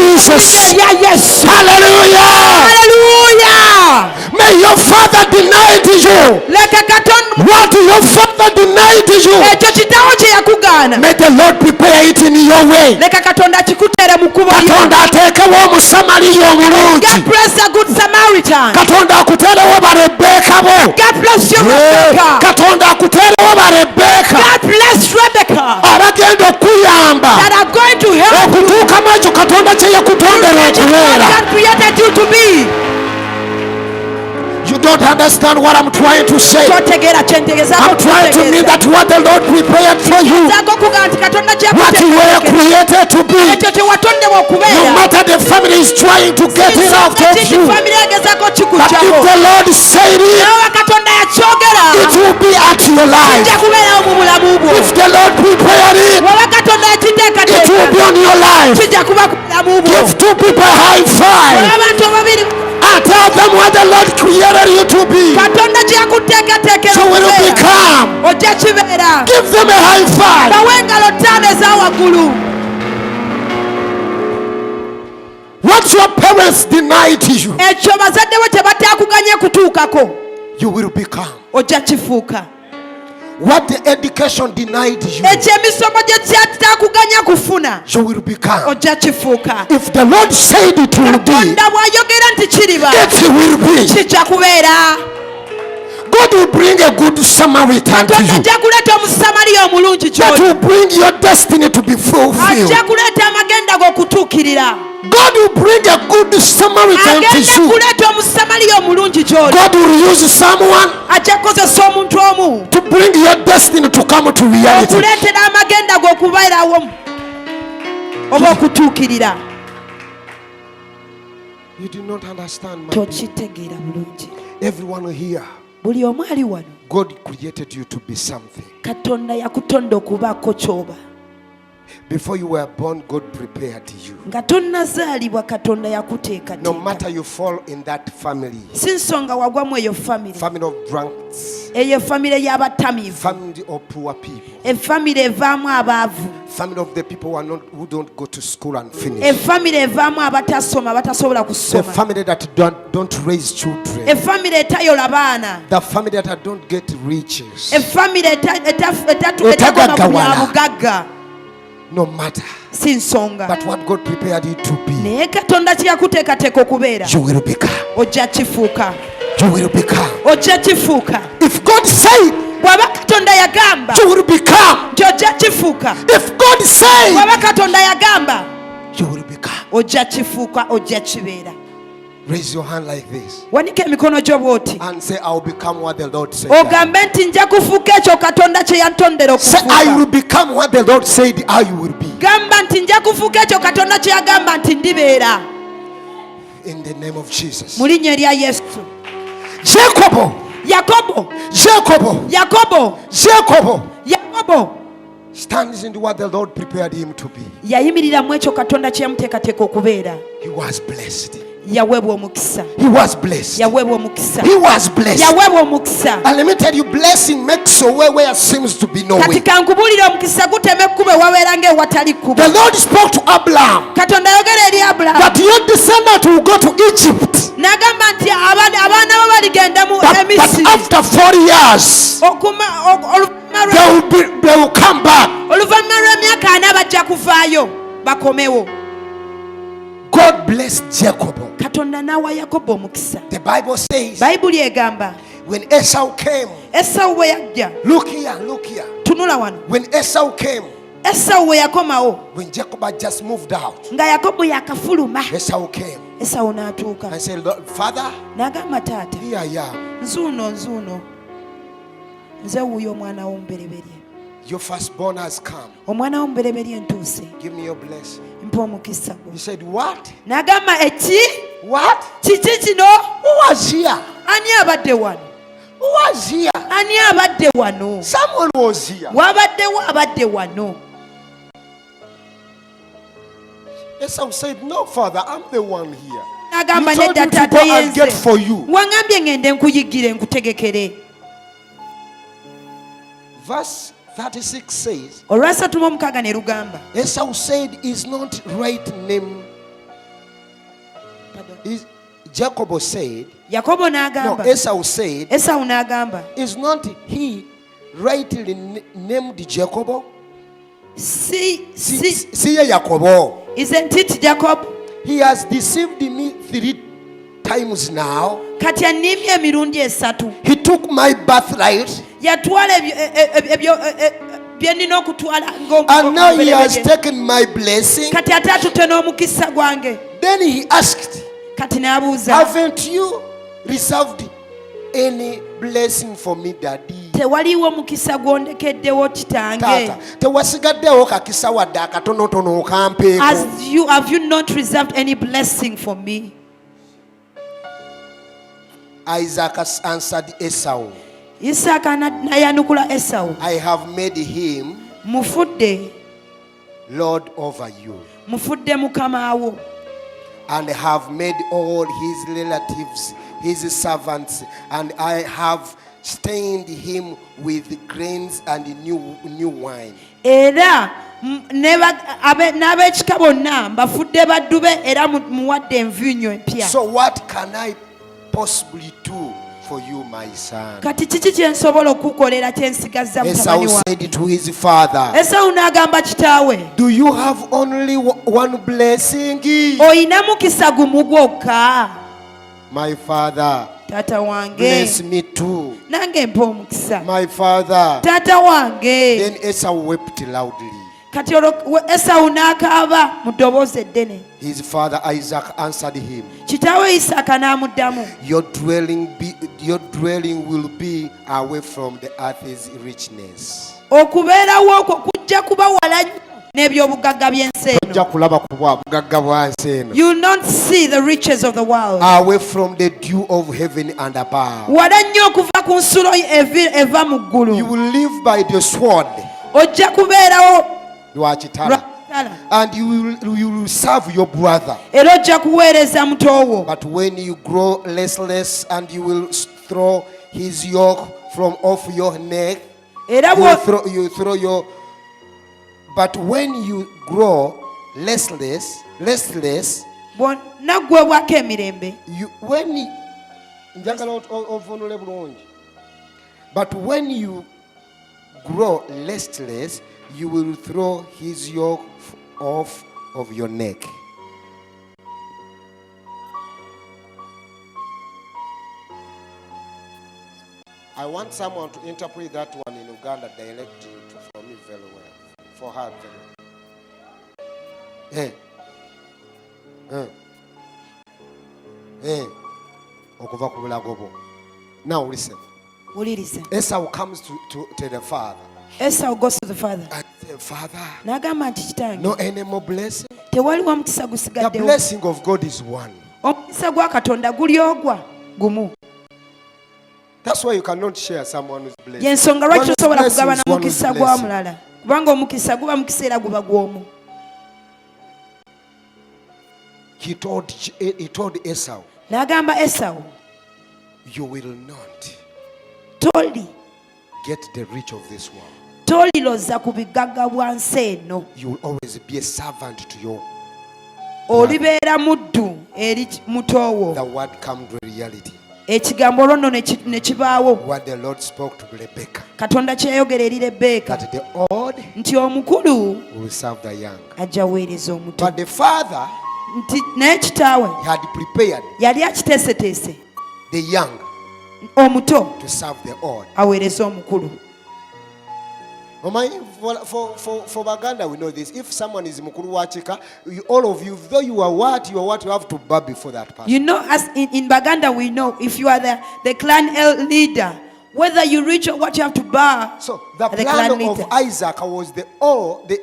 Jesus. Ya Yesu. Hallelujah. Hallelujah. May your father deny to you Leka katonda what your father denied to you. ekyo kitawo kye yakugaana. May the Lord prepare it in your way. Leka katonda kikuteere mu kkubo lye. Katonda ateekewo omusamaliya omulungi. God bless a good Samaritan. Katonda akuteerewo barebbeeka bo. God bless you, Rebecca. Katonda akuteerewo barebbeeka God bless Rebecca. abagenda okuyamba That are going to help you okutuukamu ekyo katonda kye yakutondera reach what okubeera. God created you to be. You don't understand what I'm trying to say. Kyotegeera kyentegezaako I'm trying to mean that what the Lord prepared for you, Nzaako okugaa nti Katonda what you were kyakutegeeza created to be, ekyo kye watondebwa no okubeera. matter the family is trying to get it out of you, famire egezaako but if kikugyako. the Lord said it, Nawe Katonda yakyogera it will be at your life. kijja kubeerawo mu bulamu bwo. If the Lord prepared it, Bw'oba Katonda it will be yakiteekateeka on your life. kijja kuba ku bulamu bwo. Give two people a high five Abantu babiri and tell them what the Lord created you to be. Katonda kye yakuteekateekera So will okubeera become. ojja kibeera. Give them a high five. Bawe engalo ttaano eza waggulu. What your parents denied to you, Ekyo bazadde bo kye bataakuganye kutuukako you will become. ojja kifuuka. What the education denied you, Ekyo emisomo gye kyataakuganya kufuna you will become. ojja kifuuka. If the Lord said it will be, Katonda bw'ayogera nti kiriba it will be. kijja kubeera. God will bring a good Samaritan to Katonda you. ajja kuleeta omusamaliya omulungi That ky'oli. will bring your destiny to be fulfilled. Ajja kuleeta amagenda g'okutuukirira. God will bring a good Samaritan to Agenda you. kuleeta omusamaliya omulungi ky'oli. God will use someone Ajja kukozesa omuntu omu to bring your destiny to come to reality. okuleetera amagenda g'okubeerawo oba okutuukirira. You do not understand, my Tokitegeera bulungi. everyone here. Buli omu ali wano God created you to be something. Katonda yakutonda okubaako ky'oba. Before you were born, God prepared you. Nga tonnazaalibwa Katonda No yakuteekateeka. matter you fall in that family, Si nsonga wagwamu eyo famire. family of drunks, Eyo famire y'abatamiivu. family of poor people, Efamire evaamu abaavu. family of the people who don't go to school and finish, Efamire evaamu abatasoma abatasobola the kusoma. family that don't raise children, Efamire etayola baana. the family that don't get riches. Efamire etagoma ku Etagagawala. bya bugagga. No matter. Si nsonga. But what God prepared you to be, Naye Katonda kye yakuteekateeka okubeera you will become. ojja kifuuka. You will become. Ojja kifuuka. If God said, Bw'aba Katonda yagamba you will become. nti ojja kifuuka. If God said, Bw'aba Katonda yagamba you will become. ojja kifuuka, ojja kibeera. Raise your hand like this Wanika emikono gyo bw'oti. and say, I'll become what the Lord said. Ogambe nti nja kufuuka ekyo Katonda kye yantondera Say, I okufuuka. will become what the Lord said I will be. Gamba nti nja kufuuka ekyo Katonda kye yagamba nti ndibeera. In the name of Jesus. Mu linnya erya Yesu. Jacob, Yakobo, Jacob, Yakobo, Jacob Yakobo stands into what the Lord prepared him to be. yayimirira mu ekyo Katonda kye yamuteekateeka okubeera. He was blessed. Yaweebwa omukisa. He was blessed. Yaweebwa omukisa. He was blessed. Yaweebwa omukisa. And let me tell you, blessing makes a way where seems to be no Kati way. kankubuulire omukisa gutema ekkubo ewabeera ng'ewatali kkubo. The Lord spoke to Abraham Katonda ayogera eri Abulamu that your descendant will go to Egypt. n'agamba nti abaana bo baligenda mu But Emisiri after 40 years, they will come back. oluvannyuma lw'emyaka 4 bajja kuvaayo bakomewo. God blessed Jacob. Katonda n'awa Yakobo omukisa. The Bible says Bayibuli egamba when Esau came, Esawu bwe yajja, look here. tunula wano, When Esau came, Esawu bwe yakomawo when Jacob had just moved out, nga Yakobo yakafuluma, Esau came Esawu n'atuuka and said, Lord, Father, n'agamba taata, here I am. nzuuno nze wuuyo omwana w'omubereberye, Your firstborn has come. omwana w'omubereberye ntuuse, Give me your blessing. mpa omukisa gwo. He said, what? N'agamba eki What? kiki kino? Who was here? Ani abadde wano? Who was here? Ani abadde wano? Someone was here. Wabaddewo abadde wano. Esau said, no, Father, I'm the one here. N'agamba You told nedda me to taata go and get yenze. for you. Wangambye ngende nkuyiggire nkutegekere. Verse 36 says, Olwasatu mu omukaaga ne lugamba Esau said, is not right name Jacob said, Yakobo no, n'agamba, Esau said, Esawu n'agamba, is not he rightly named Jacob? si See Jacob. isn't it Jacob? He has deceived me 3 times now. Kati annimye emirundi 3. He took my birthright, Yatwala ebyo bye nnina okutwala and now he has taken my blessing. kati ate atutte n'omukisa gwange. Then he asked, Kati n'abuuza, haven't you reserved any blessing for me, Daddy? tewaliiwo mukisa gw'ondekeddewo kitange? Taata, tewasigaddewo kakisa wadde akatonotono okampeeko. Have you not reserved any blessing for me? Isaac answered Esau, Isaaka n'ayanukula Esawu, I have made him mufudde Lord over you, mufudde mukama wo, and have made all his relatives his servants, and I have stained him with grains and new wine. era n'ab'ekika bonna mbafudde baddu be era muwadde envinnyo empya. So what can I possibly do for you, my son? Kati kiki kye nsobola okukolera kye nsigazza Esau mutabani wange? said to his father, Esawu n'agamba kitaawe, do you have only one blessing? oyina mukisa gumu gwokka? My father, Taata wange, bless me too. nange mpa omukisa. My father. Taata wange. Then Esau wept loudly. Kati olwo Esawu n'akaaba mu ddoboozi eddene. His father Isaac answered him, Kitaawe Isaaka n'amuddamu, your dwelling will be away from the earth's richness. okubeerawo okwo kujja kuba wala nnyo n'ebyobugagga by'ensi eno. Tojja kulaba ku bugagga bwa nsi eno. You will not see the riches of the world. Away from the dew of heaven and above. Wala nnyo okuva ku nsulo eva mu ggulu. You will live by the sword. Ojja kubeerawo Lwa kitala. And you will serve your brother. Era ojja kuweereza muto wo. But when you grow restless and you will throw his yoke from off your neck, you throw your. But when you grow restless, naggwebwako emirembe. But when you grow restless, you will throw his yoke off of your neck. I want someone to interpret that one in Uganda directly for me very well. For her very well. Okuva ku bulago bwo. Now listen. Esau comes to the father. Esau goes to the father. And the father, N'agamba nti kitange, no any more blessing. tewaliwo mukisa The gusigaddewo. blessing of God is one. Omukisa gwa Katonda guli ogwa gumu. That's why you cannot share someone's blessing. Y'ensonga lwaki tosobola One kugabana blessing is mukisa one gwa blessing. mulala. Kubanga omukisa guba mukisa era guba gw'omu. He told Esau, N'agamba Esawu, you will not toli get the rich of this world. toliloza ku bigagga bwa nsi eno. You will always be a servant to your. Olibeera muddu eri muto wo. The word come to reality. Ekigambo olwo nno ne kibaawo. What the Lord spoke to Rebecca. Katonda kyeyogera eri Lebbeeka That the old nti omukulu will serve the young. ajja weereza omuto. But the father Nti naye kitaawe had prepared yali akiteeseteese the young omuto to serve the old. aweereze omukulu. For Baganda, we know this. If someone is mukuru wachika, all of you, though you are what, you have to bow before that person. You know, as in Baganda, we know if you are the clan leader, whether you reach or what, you have to bow. So the the plan clan of leader. Isaac was the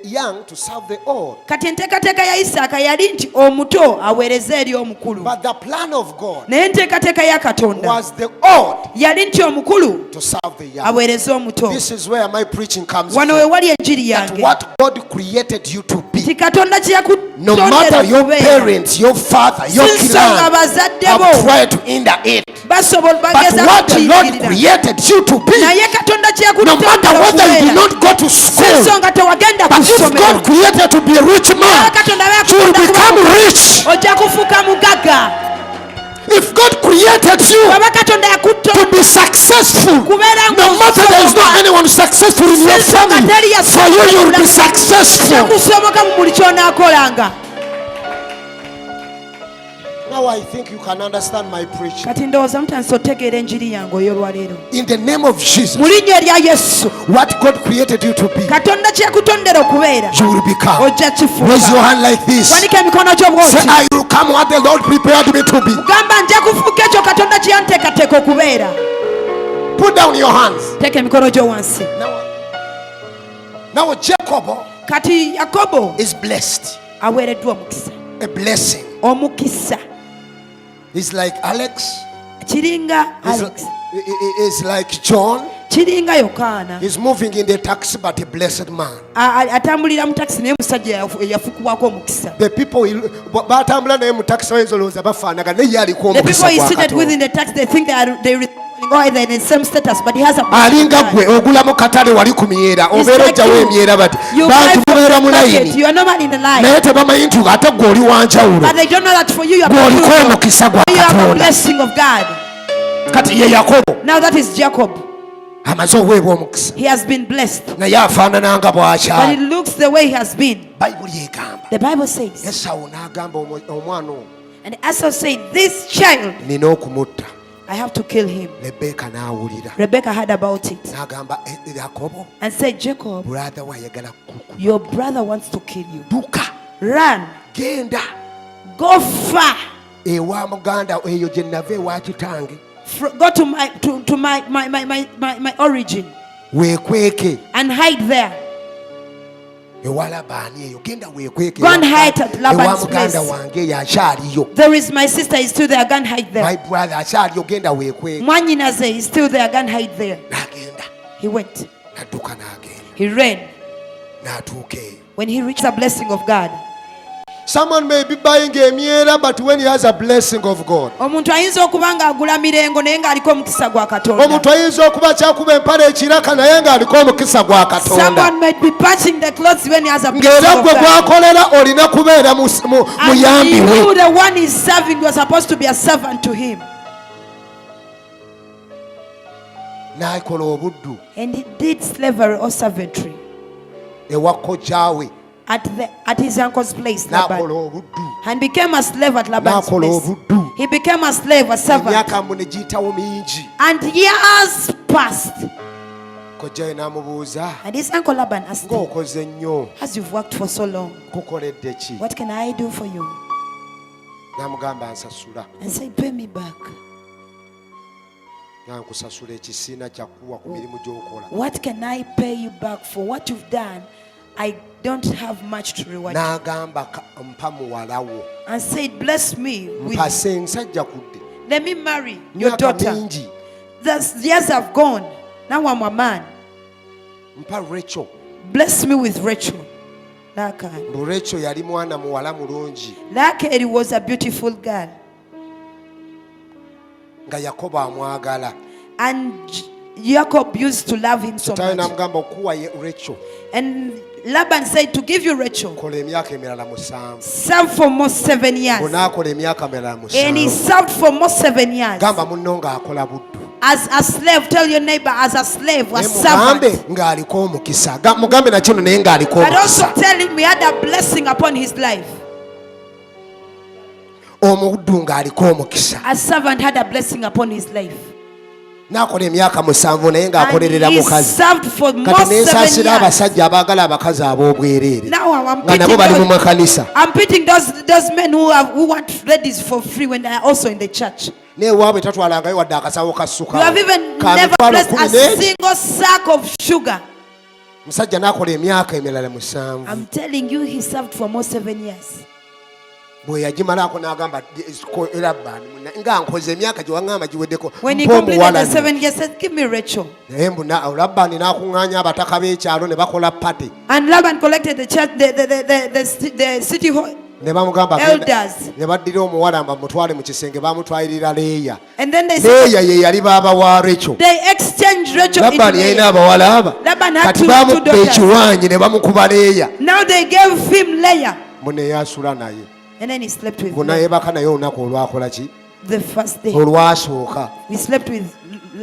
young to serve the old. Kati enteekateeka ya Isaaka yali nti omuto aweereze eri omukulu. But the plan of God Naye enteekateeka ya Katonda was the old yali nti omukulu to serve the young. aweereze omuto. This is where my preaching comes Wano from. we wali enjiri That yange. what God created you to be, Ti Katonda no kyeyakutondera matter your okubeera. parents, your father, your Si nsonga clan, bazadde have bo tried to hinder it. But bageza what the Lord kukiyigirira. created you to be, Naye Katonda no matter kyeyakutondera whether you did okubeera. not go to Si school, nsonga tewagenda ku but if ssomero. God created to be a rich man, Katonda you will become rich. ojja kufuuka mugagga. created you bw'aba katonda yakutte to be successful, kubeera no matter there is not anyone successful in your family, for you will be successful. kusoboka mu buli ky'onaakolanga. Now I think you can understand my preaching. Kati ndowooza mutandise otegeera enjiri yange ey'olwaleero. In the name of Jesus, Mu linnya erya Yesu, what God created you to be, katonda kye yakutondera okubeera you will become. ojja Raise your kifuuka. hand like this. Wanika emikono gyo Say, bw'oti. I will come what the Lord prepared me to be. Gamba nja kufuuka ekyo katonda kye yanteekateeka okubeera. Put down your hands. Teeka emikono gyo wansi. Now Jacob Kati Yakobo is blessed. aweereddwa omukisa. A blessing. Omukisa. He's like Alex. Kiringa He's, Alex. he's like John. Kiringa Yokaana. He's moving in the taxi, but a blessed man. Atambulira mu takisi naye musajja yafukibwako omukisa. The people batambula naye mu taxi bayinza olowooza bafaanaga naye aliko The people omukisa he gwa seated within Katonda. the taxi, they think they are in the same status, but he has a Alinga gwe ogula mu katale wali ku myera It's obeera like ojjawo you. emyera bati You buy bantu from mubeera the mu market, layini you are normally in the line, naye tebamanyi nti ate gwe oli wanjawulo but they don't know that for you, you are gwe oliko peculiar. omukisa gwa You have a Katonda. blessing of God. Kati ye Yakobo Now that is Jacob. amaze oweebwa omukisa He has been blessed, naye afaanana nga but it bw'akyali. looks the way he has been. bayibuli egamba The Bible says, Esawu n'agamba omwana oyo and Esau said, this child, nina okumutta. I have to kill him. Lebbeeka n'awulira Rebecca heard about it n'agamba Yakobo and said, Jacob, brother we ayagala kuku your brother wants to kill you. dduka Run, genda go far. ewa muganda eyo gye nava ewa kitange Go to my origin weekweke and hide there. ewa Labaani eyo genda weekweke Go and hide at ewa Laban's muganda place. wange eyo akyaliyo. There is my sister is still there. Go and hide My there. brother akyaliyo genda weekweke. Mwanyinaze is still there. Go and hide there. N'agenda He went. n'adduka n'agenda He ran. n'atuuka eyo. When he reached the blessing of God. Someone may be buying emyera but when he has a blessing of God. Omuntu ayinza okuba ng'agula mirengo naye ng'aliko omukisa gwa Katonda. Omuntu ayinza okuba kyakuba empale ekiraka naye ng'aliko omukisa gwa Katonda. Someone might be patching the clothes when he has a blessing Ng'era of gwe God. gw'akolera olina kubeera And muyambi you, we. the one he's serving, you are supposed to be a servant to him. N'akola obuddu And he did slavery or servantry ewa kojjaawe. at his uncle's place, N'akola Laban, obuddu. and became a slave at Laban's N'akola place. obuddu. He became a slave, a servant. Emyaka mbu ne giyitawo mingi. And years passed. Kojjaawe n'amubuuza And his uncle Laban asked him, ng'okoze nnyo as you've worked for so long, kukoledde ki? what can I do for you? N'amugamba nsasula. And said, pay me back. Nankusasula ekisiina kyakuwa ku mirimu gy'okola. What can I pay you back for what you've done? I don't have much to reward you. N'agamba mpa muwala wo. And said, bless me with, Mpase nsajja kudde. let me marry your Myaka daughter. mingi. The years have gone. Now I'm a man. Mpa Rachel. Bless me with Rachel. Lakan. Mbu Rachel yali mwana muwala mulungi Lakan was a beautiful girl. nga Yakobo amwagala. And Jacob used to love him so Tawe much. n'amugamba okuwa Rachel And Laban said, to give you Rachel, kola emyaka emirala 7. serve for almost 7 years. Bw'onaakola emyaka emirala And he 7 served for almost 7 years. gamba munno ng'akola buddu. As a slave, tell your neighbor, as a slave, a Naye mugambe servant. ng'aliko omukisa. Mugambe na kino naye ng'aliko But also omukisa. tell him he had a blessing upon his life. Omuddu ng'aliko omukisa. A servant had a blessing upon his life. N'akola emyaka 7 naye And ng'akolerera he mukazi. served for Kati most 7 n'ensaasira years. abasajja abaagala abakazi ab'obwereere Now I'm nga nabo bali mu pitying makanisa. those men who want ladies for free when they are also in the church. N'ewaabwe tatwalangayo wadde akasawo ka You have even ka never mitwalo blessed a 11. single sack of sugar. Musajja n'akola emyaka emirala 7. I'm telling you, he served for almost 7 years. Bwe yagimalaako n'agamba Labaani nga nkoze emyaka gye waŋŋamba giweddeko When he mpa completed omuwala the nno. 7 years, he said, give me Rachel. Naye mbu Labaani n'akuŋŋaanya abataka b'ekyalo ne bakola pate And Laban collected the church, the city hall, ne bamugamba elders. ne baddira omuwala bamutwale mu kisenge bamutwalira Leeya. And then they said, Leeya ye yali baaba wa Rachel. they exchanged Rachel into Labaani yalina Leah. abawala aba Laban had kati two bamukubba daughters. ekiwaanyi ne bamukuba Leeya. Now they gave him Leah. Munne yasula naye And then he slept with bonna Leah. yeebaka naye olunaku olwakola ki the first day. olwasooka We slept with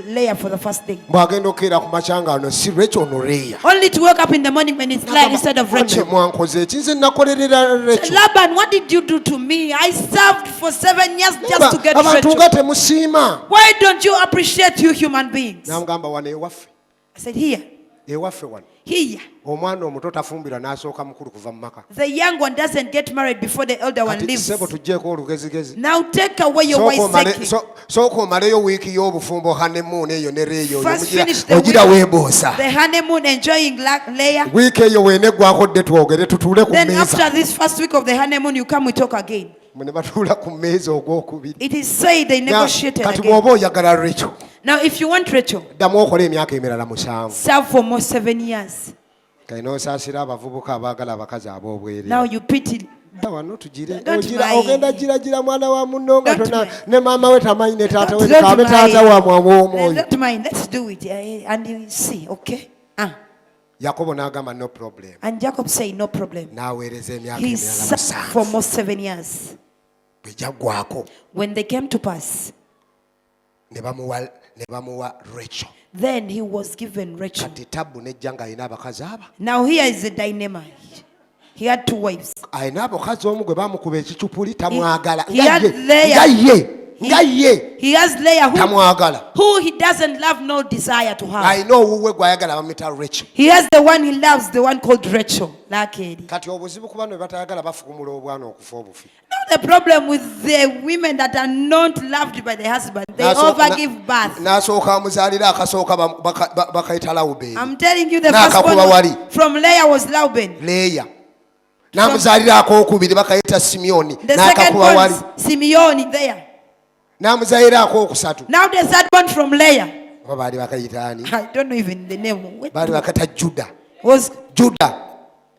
Leah for the first day. bw'agenda okukeera ku makyanga ano si Rachel no Leah. Only to wake up in the morning when it's light instead of Rachel. mwankoze eki nze nakolerera Rachel. Laban, what did you do to me? I served for 7 years just to get abantu Rachel. nga temusiima. Why don't you appreciate you human beings? namugamba wano ewaffe I said, here, wano here. omwana omuto tafumbirwa n'asooka mukulu kuva mu maka. The young one doesn't get married before the elder one kati leaves. sebo tugjeeko olugezigezi. Now take away your wisecking. sooka omaleyo wiiki y'obufumbo honeymoon eyo ne Leah First finish the ogira week, weeboosa. the honeymoon, enjoying Leah. wiiki eyo weeneggwako dde twogere tutuule ku Then mmeeza. after this first week of the honeymoon, you come, we talk again. ne batuula ku mmeeza ogwokubiri. It is said they negotiated kati again. bw'oba oyagala Rachel Now, if you want Rachel, ddamu okola emyaka emirala 7. serve for more 7 years. kalina osaasira abavubuka abaagala abakazi ab'obwereere. Now you pity. wano tugire Don't ogira mind. ogenda gira mwana wa munno nga Don't tona mind. ne maama we tamanyi ne taata we Don't kaabe taata wa mind. w'omwoyo. Don't mind. Let's do it, and you see, okay? yakobo n'agamba no problem. And Jacob said, no problem. n'aweereza emyaka He emirala served for 7 more 7 years. bwe jaggwako When they came to pass, ne bamuwa Rachel. then he was given Rachel. kati tabbu nejja ng'alina abakazi aba. Now here is the dilemma. He had 2 wives. alina abakazi omu gwe bamukuba ekicupuli tamwagala He had nga Leah. ye He has Leah tamwagala. who he doesn't love, no desire to have. alina owuwe gw'ayagala bamuyita Rachel. He has the one he loves, the one called Rachel. Lakeri. kati obuzibu ku bano be batayagala bafukumula obwana okufa obufi. Now the problem with the women that are not loved by the husband, they overgive birth. n'asooka amuzaalira akasooka bakayita Lawubeeni. I'm telling you, the N'akakuba wali. firstborn from Leah was Reuben. Leeya n'amuzaalira akokubiri bakayita Simyoni The second n'akakuba wali. one, Simeon, there. n'amuzaalira akokusatu Now the third one from Leah, oba baali bakayita ani? I don't know even the name. baali bakata Juda. Was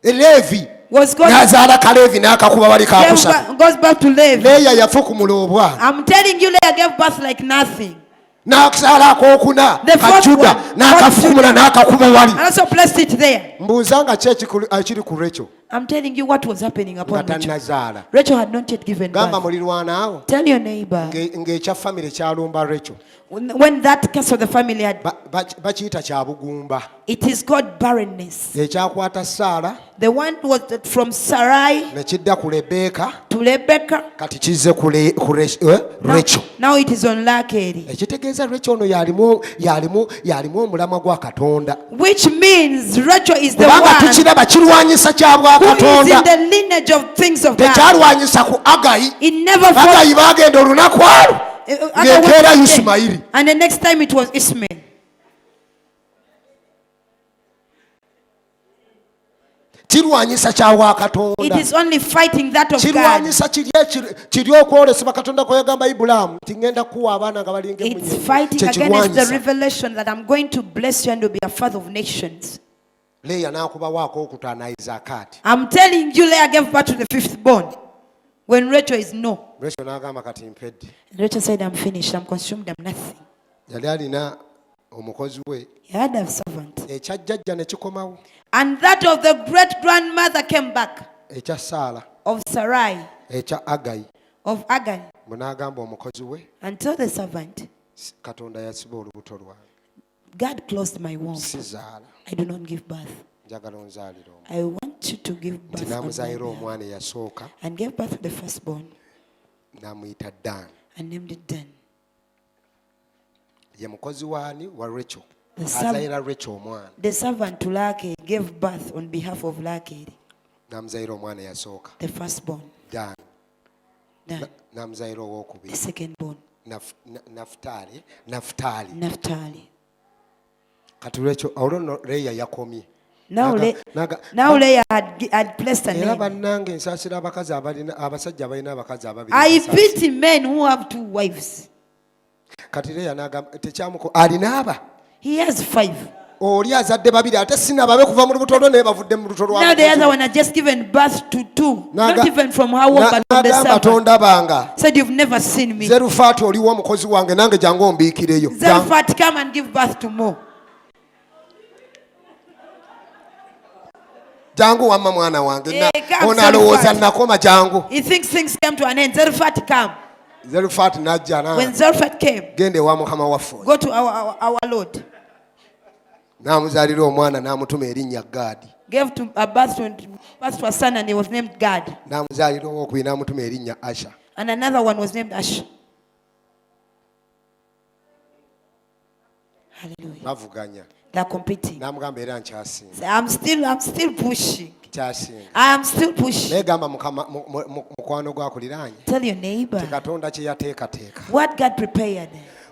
Leevi God n'azaala Kaleevi n'akakuba wali kakusatu. goes back to Levi. Leeya yafukumula obwana I'm telling you, Leah gave birth like nothing. n'akuzaala akokuna The ka fourth Juda one, n'akafukumula n'akakuba wali. And also placed it there. mbuuza nga ki ekiri ku Rachel I'm telling you what was happening nga upon Rachel. tannazaala. Rachel had not yet given gamba birth. mulirwanaawo Tell your neighbor, ng'ekya famire kyalumba Rachel when that case of the family had, bakiyita kya bugumba. it is called barrenness. ekyakwata Saara The one was from Sarai ne kidda ku Lebbeeka to Rebecca. kati kizze ku Rachel. Now it is on Lakeri. ekitegeeza Rachel ono yalimu omulamwa gwa Katonda. Which means Rachel is the kubanga one tukiraba kirwanyisa kya bwa who is in Katonda. the lineage of things of God. tekyalwanyisa ku Agayi. It never Agayi baagenda olunaku alo ng'ekeera Isimayiri. And the next time it was Ismail. kirwanyisa kya bwa Katonda. It is only fighting that of God. kirwanyisa kiri okwolesebwa Katonda kwe yagamba Ibulaamu nti ngenda kuwa abaana nga balinga It's emunyenye. fighting against the Kyekirwanyisa. revelation that I'm going to bless you and you'll be a father of nations. Leeya n'akubawo akokutaano Isakaati. I'm telling you, Leah gave birth to the fifth born. When Rachel is no. Rachel n'agamba kati mpedde. And Rachel said, I'm finished, I'm consumed, I'm nothing. Yali alina omukozi we He had a servant. ekya jjajja ne kikomawo And that of the great grandmother came back, ekya Saala of Sarai, ekya Agayi. of Agar, Bwe n'agamba omukozi we and told the servant, Katonda yasiba olubuto lwange God closed my womb. sizaala I do not give birth. njagala onzaalire omwana. I want you to give nti birth on my n'amuzaayira behalf. omwana eyasooka And gave birth to the firstborn n'amuyita Dan. and named it Dan. Ye mukozi waani wa Rachel. The Azaayira Rachel omwana The servant to Lakeri gave birth on behalf of Lakeri, n'amuzaayira omwana eyasooka the firstborn, Dan. Dan, N'amuzaayira the owookubiri secondborn, Nafutaali. Naphtali. Kati Rachel olwo Leeya yakomye. Now, Naga- now Leah had placed a era name. bannange nsaasira abasajja abalina abakazi ababiri. I nsaasira. pity men who have 2 wives. Kati Leeya n'agamba tekyamuko alina aba. He has 5. Oli azadde babiri ate sinababe kuva mu lubuto lwo naye bavudde mu lubuto lwa Now the mukozi other we. one had just given birth to 2. Naga- Not even from her womb, but from the N'agamba servant. tondabanga. Said, you've never seen me. Zerufaati oliwo omukozi wange nange jangu ombiikireyo. Zephaphat, come and give birth to more. Jangu wamma mwana wange. Come, Ono alowooza Zerufaat. nakoma jangu. He thinks things came to an end. Zephaphat, come. Zelufat n'ajja When Zelophehad came, gende ewa mukama waffe go to our Lord. n'amuzaalira omwana n'amutuma erinnya Gaadi Gave to a birth to a son, and he was named Gad. n'amuzaalira owokubiri n'amutuma erinnya Asha. And another one was named Ash. Hallelujah. Bavuganya They're competing. n'amugamba era nkyasinga Say, I'm still pushing. kyasinga I am still pushing. naye gamba mukwano gwakuliraanye Tell your neighbor katonda kye yateekateeka what God prepared.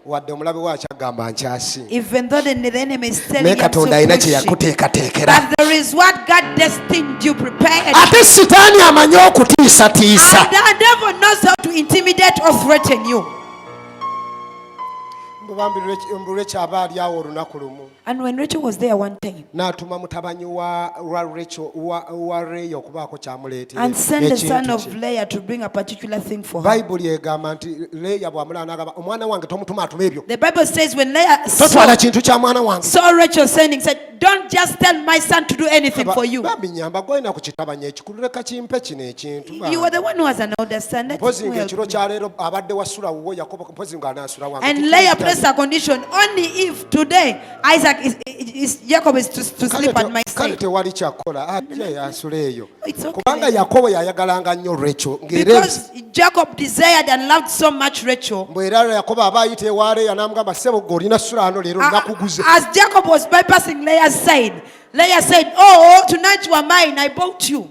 wadde omulabe waakyo agamba nkyasinga Even though the enemy is telling naye you I'm katonda alina still kye pushing. yakuteekateekera But there is what God destined you prepared. ate sitaani amanyi okutiisatiisa And the devil knows how to intimidate or threaten you. mbulwe kyaba ali awo olunaku lumu And when Rachel was there one time n'atuma mutabanyi wa Rachel wa Leya okubaako kyamuleetera and sent the son ekintu of kye. Leah to bring a particular thing for her. bayibuli egamba nti Leya bw'amulaba n'agamba omwana wange tomutuma atuma ebyo The Bible says when Leah totwala kintu kya mwana wange saw Rachel sending, said, don't just tell my son to do anything for you. babinyamba gwolina ku kitabanya ekikulu leka kimpe kino ekintu You are the one who has an older son. Let mpozi him help ng'ekiro me. kyaleero abadde wasula wuwo yakobo mpozi ng'anaasula wange And Leah placed a condition only if today Isaac Jacob is to sleep at my kale side. tewali kyakola ajje asula eyo It's okay. kubanga yakobo yayagalanga nnyo Rachel ng'era Because Jacob desired and loved so much Rachel. bw'era yakobo aba ayita ewa Leya n'amugamba ssebo gwe olina sula ano leero nakuguze As Jacob was bypassing Leah's side, Leah said, oh, tonight you are mine. I bought you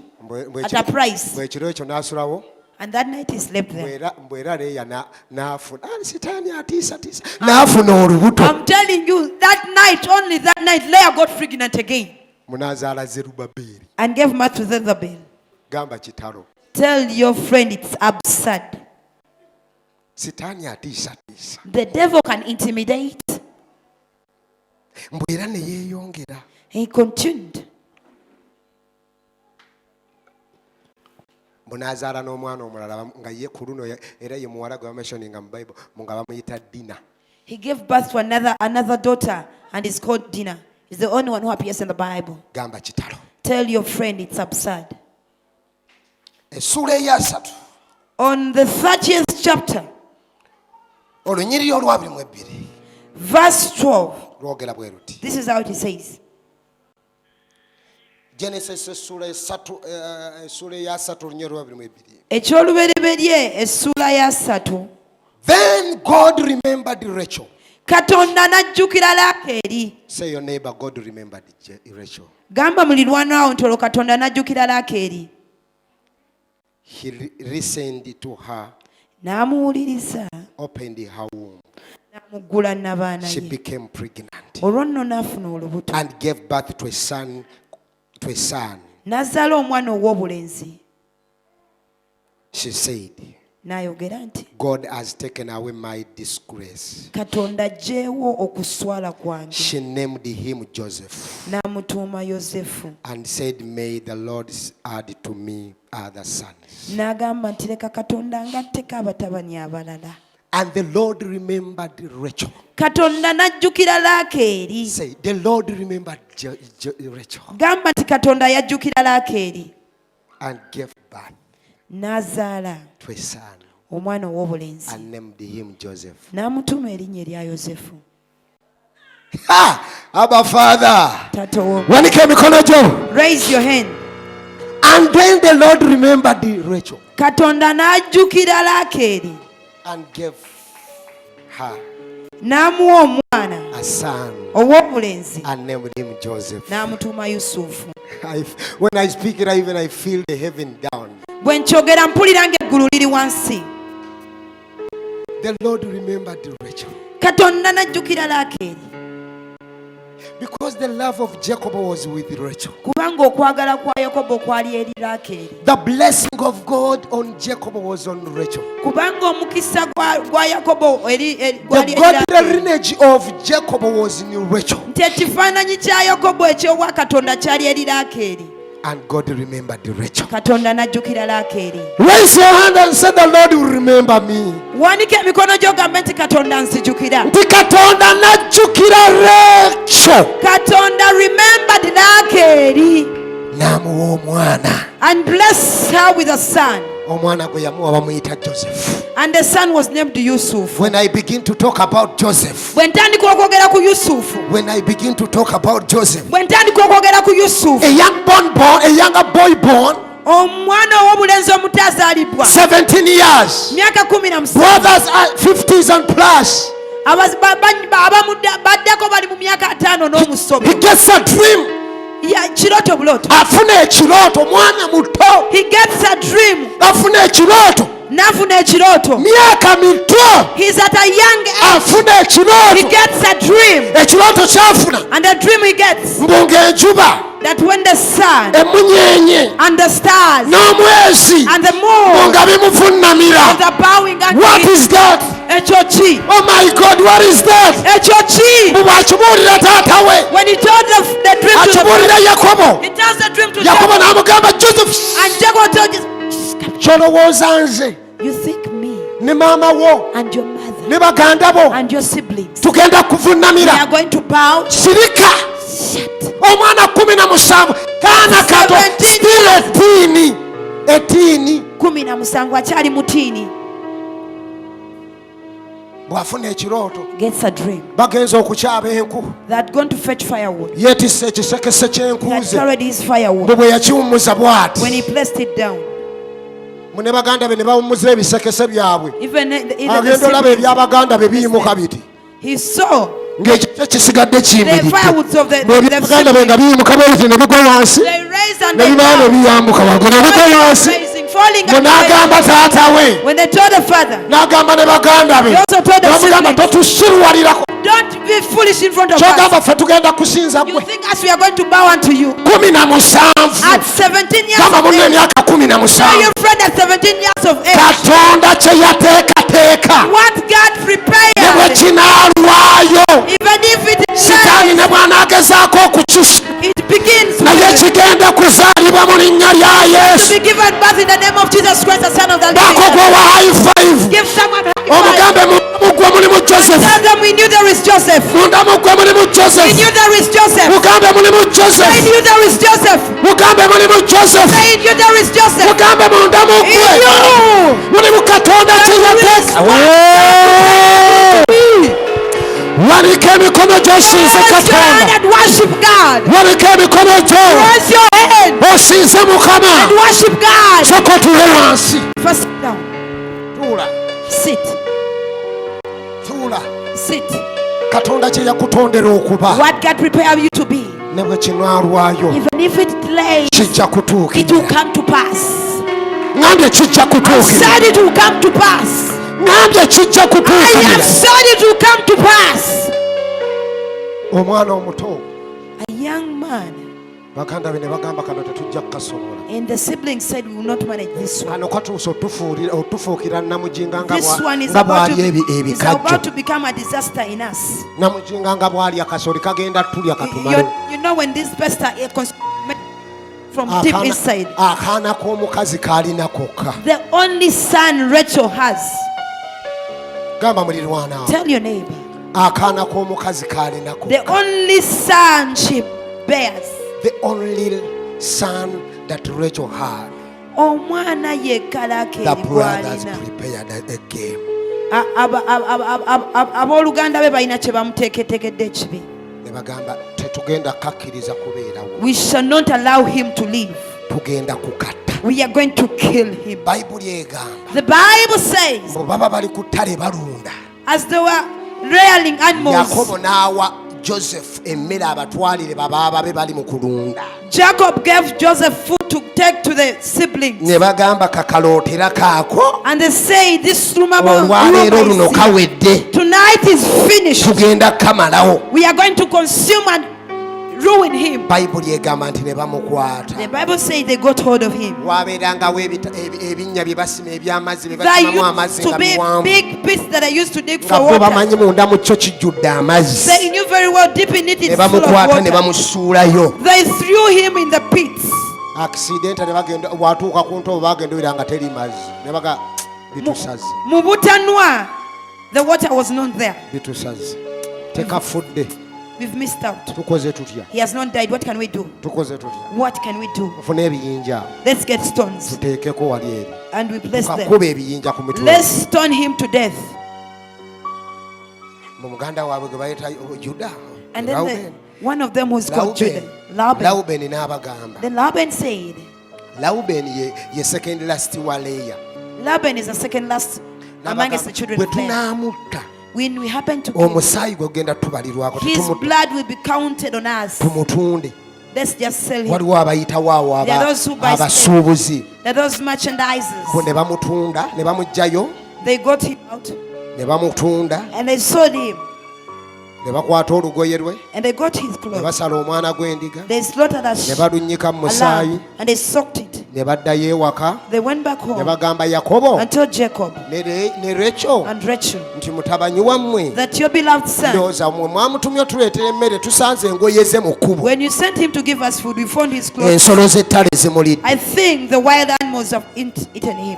at a price. bw'ekiro ekyo n'asulawo And that night he slept there. mbwera Leya n'afuna sitaani atiisatiisa n'afuna olubuto I'm telling you, that night, only that night, Leah got pregnant again munaazaala Zerubbaberi and gave birth to Zerubbabel. gamba kitalo Tell your friend it's absurd. sitaani atiisatiisa The devil can intimidate. mbwera ne yeeyongera He continued. munaazaala n'omwana omulala nga ye ku luno era ye muwala gwe bameshoninga mu Bible nga bamuyita Dina He gave birth to another daughter, and it's called Dinah. He's the only one who appears in the Bible. gamba kitalo Tell your friend it's absurd. essula eyasatu On the 30th chapter, olunyiriri olw'abiri verse 12, lwogera bwe luti this is how it says. Genesis essula eyasatu olunyiriri olw'abiri Ekyolubereberye essula ya 3. Then God remembered Rachel. Katonda n'ajjukira Laakeeri. Say your neighbor, God remembered Rachel. Gamba mulirwana awo nti olwo Katonda n'ajjukira Laakeeri. He listened to her, N'amuwuliriza, opened her womb. n'amuggula n'abaana She ye. became pregnant Olwo nno n'afuna olubuto. and gave birth to a son. N'azaala omwana ow'obulenzi. She said, N'ayogera nti, God has taken away my disgrace. Katonda aggyeewo okuswala kwange. She named him Joseph N'amutuuma Yozefu. and said, May the Lord add to me other sons. N'agamba nti leka Katonda angatteko abatabani abalala. And the Lord remembered Rachel. Katonda n'ajjukira Laakeeri. Say, the Lord remembered Rachel Gamba nti Katonda yajjukira Laakeeri. and gave birth N'azaala to a son omwana ow'obulenzi. and named him Joseph. N'amutuuma erinnya erya Yozefu. Abba Father, Taata wo. wanika emikono gyo. Raise your hand. And then the Lord remembered Rachel Katonda n'ajjukira Laakeeri. and gave her N'amuwa omwana a son ow'obulenzi. and named him Joseph. N'amutuuma Yusufu. When I speak it, I feel the heaven down. Bwe nkyogera mpulira ng'eggulu liri wansi. The Lord remembered Rachel Katonda n'ajjukira Laakeeri. because the love of Jacob was with Rachel. Kubanga okwagala kwa Yakobo kwali eri Laakeeri. The blessing of God on Jacob was on Rachel. Kubanga omukisa gwa Yakobo The gwali eri godly Laakeeri. lineage of Jacob was in Rachel. Nti ekifaananyi kya Yakobo eky'obwa Katonda kyali eri Laakeeri. And God remembered Rachel. Katonda n'ajjukira Laakeeri. Raise your hand and say, the Lord will remember me. Wanika emikono gyo ogambe nti Katonda nzijjukira. Nti Katonda n'ajjukira Rachel. Katonda remembered Laakeeri N'amuwa omwana and blessed her with a son. omwana gwe yamuwa bamuyita Joseph. And the son was named Yusuf. When I begin to talk about Joseph, Bwe ntandika okwogera ku Yusufu, when I begin to talk about Joseph, bwe ntandika okwogera ku Yusufu, a younger boy born, omwana ow'obulenzi omuto azaalibwa 17 years, myaka 17, brothers are 50s and plus. abamu baddeko bali mu myaka 5 n'omusomo. He gets a dream. Kirooto bulooto. Afuna ekirooto, mwana muto. He gets a dream. Afuna ekirooto. N'afuna ekirooto. Myaka mito. He's at a young age. Afuna He ekirooto. gets a dream. Ekirooto kyafuna. And the dream he gets, Mbu ng'enjuba, that when the sun emunyenye, and the stars n'omwezi and the moon nga bimuvunnamira. are bowing unto What him. is that? Ekyo ki? Oh my God, what is that? Ekyo ki? Bwe bw'akibuulira taata we, When he told the dream to the akibuulira Yakobo. he tells the dream to Yakobo Jacob. n'amugamba Joseph, And Jacob told him, ky'olowooza nze you think me ne maama wo and your mother ne baganda bo and your siblings, tugenda we are kuvunnamira? going to bow? Sirika. Shut. Omwana 17 kaana kato, 17 still etiini. 17 akyali mutiini. Bw'afuna ekirooto Gets a dream bagenza okukyaba enku, that going to fetch firewood. yeetisse ekisekese He had ky'enkuze. carried his firewood. Bwe bwe yakiwummuza bw'ati, When he placed it down, mu ne baganda be ne bawummuza ebisekese byabwe. even Agenda olaba the ebyabaganda be biyimuka biti, he saw ng'ekikye kisigadde the kiyimiridde. firewoods of the Baganda be nga biyimuka bwe biti ne bigwa wansi, they raised and ne they bibaawo ne fell. biyambuka waggulu ne bigwa wansi. Raising, falling Bwe and n'agamba raising. taata we, When they told the father, n'agamba ne baganda be, he also told the n'amugamba siblings, totusirwalirako, don't be foolish in front of us. kyogamba ffe tugenda kusinza You gwe. think as we are going to bow unto you 17. at 17 years Gamba of munne age? emyaka Tell 17. your friend at 17 years of age Katonda kye yateekateeka what God ne bwe prepared, kinaalwayo, even if it sitaani ne bw'anaagezaako okukyusa, it begins naye with kigenda kuzaalibwa mu linnya lya to Yesu. be given birth in the name of Jesus Christ, the Son of the living Baako God. gwe wa high five. Give someone a high five. Omugambe mu gwe mulimu Joseph. Tell them we knew there is Joseph. Munda mu gwe mulimu We Joseph. knew there is Joseph. Mugambe mulimu I Joseph. knew there is Joseph. Mugambe mulimu Joseph. I knew there is Joseph. Mugambe munda mu In gwe you. mulimu Katonda kye yateeka. Wanika emikono gy'osinze Raise your hand Katonda. and worship God. Wanika emikono gyo Raise your hand osinze Mukama. and worship God. Sooka otuule wansi. First sit down. Tuula. Sit. Tuula. Sit. Katonda kye yakutondera okuba What God prepared you to be, ne bwe kinaalwayo even if it delays, kijja it will kutuukirira. come to pass. Ngambye kijja I kutuukirira. said it will come to pass. Ngambye kijja I have kutuukirira. said it will come to pass. Omwana omuto A young man baganda be ne bagamba kano tetujja kukasobola. and the siblings said we will not manage this one. Kano katuusa otufuukira namujinga nga This one is nga about bw'ali is about ebikajjo. to become a disaster in us. Namujinga nga bw'ali akasoli kagenda tulya katumale. You know when this pastor from deep inside, Akaana k'omukazi kaalina kokka. the only son Rachel has. Gamba mulirwana awo. Tell your neighbor. Akaana k'omukazi kaalina kokka. The only son she bears. The only son that Rachel had. Omwana yekkalako The brothers gwalina. prepared a game. Abooluganda be balina kye bamuteeketeekedde ekibi. Ne bagamba tetugenda kakkiriza kubeerawo. We shall not allow him to live. Tugenda kukatta. We are going to kill him. Bayibuli egamba The Bible says, bwe baba bali ku ttale balunda. as they were rearing animals, Yakobo n'awa Joseph emmere abatwalire babaaba be bali mu kulunda. Jacob gave Joseph food to take to the siblings. Ne bagamba kakalootera kaako. And they say, this rumor Olwaleero luno kawedde. tonight is finished. Tugenda kamalawo. We are going to consume and ruin him. Bayibuli egamba nti ne bamukwata. The Bible says they got hold of him. Waabeerangawo ebinnya bye basima eby'amazzi bye There basimamu amazzi used to nga be biwanvu. big pits that I used to dig Nga for bo water. bamanyi munda mu kyo kijjudde amazzi. They knew very well deep in it Ne is full of bamukwata ne water. bamusuulayo. They threw him in the pits. Accidenta ne bagenda bw'atuuka ku ntobo bagenda oira nga teri mazzi. Ne baga bitusaze. Mu butanwa, the water was not there. Bitusaze. Tekafudde. We've missed out. tukoze tutya He has not died. What can we do? tukoze tutya What can we do? tufune ebiyinja Let's get stones tuteekeko wali eri and we place them. tukakuba ebiyinja ku mitwe Let's stone him to death. mu muganda waabwe gwe bayita Juda And then one of them was called Judah. Laban. Lawubeni n'abagamba Then Laban said, Lawubeni ye second last wa Leya Laban is the second last amongst the children bwe of Leah. tunaamutta When we happen to kill him, omusaayi gwe gugenda tubalirwako his blood will be counted on us. tumutunde Let's just sell him. waliwo abayitawo awo There are those who buy abasuubuzi That those merchandises, bo ne bamutunda ne bamugjayo they got him out ne bamutunda and they sold him ne bakwata olugoye lwe and they got his ne clothes. basala omwana gw'endiga They slaughtered a ne sheep, balunnyika mu a musaayi lamb, and they soaked it. ne baddayo ewaka They went back ne home bagamba Yakobo and told Jacob ne Recho and Rachel nti mutabanyi wammwe that your beloved son, ndowooza mmwe mwamutumye otuleetera emmere tusanze engoye ze mu kkubo when you sent him to give us food, we found his clothes. ensolo z'ettale zimulidde I think the wild animals have eaten him.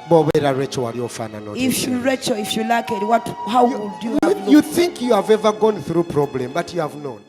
bw'obeera Recho wali ofaanana If you, Rachel, if you like it, how would you have You looked? think you have ever gone through problem, but you have not.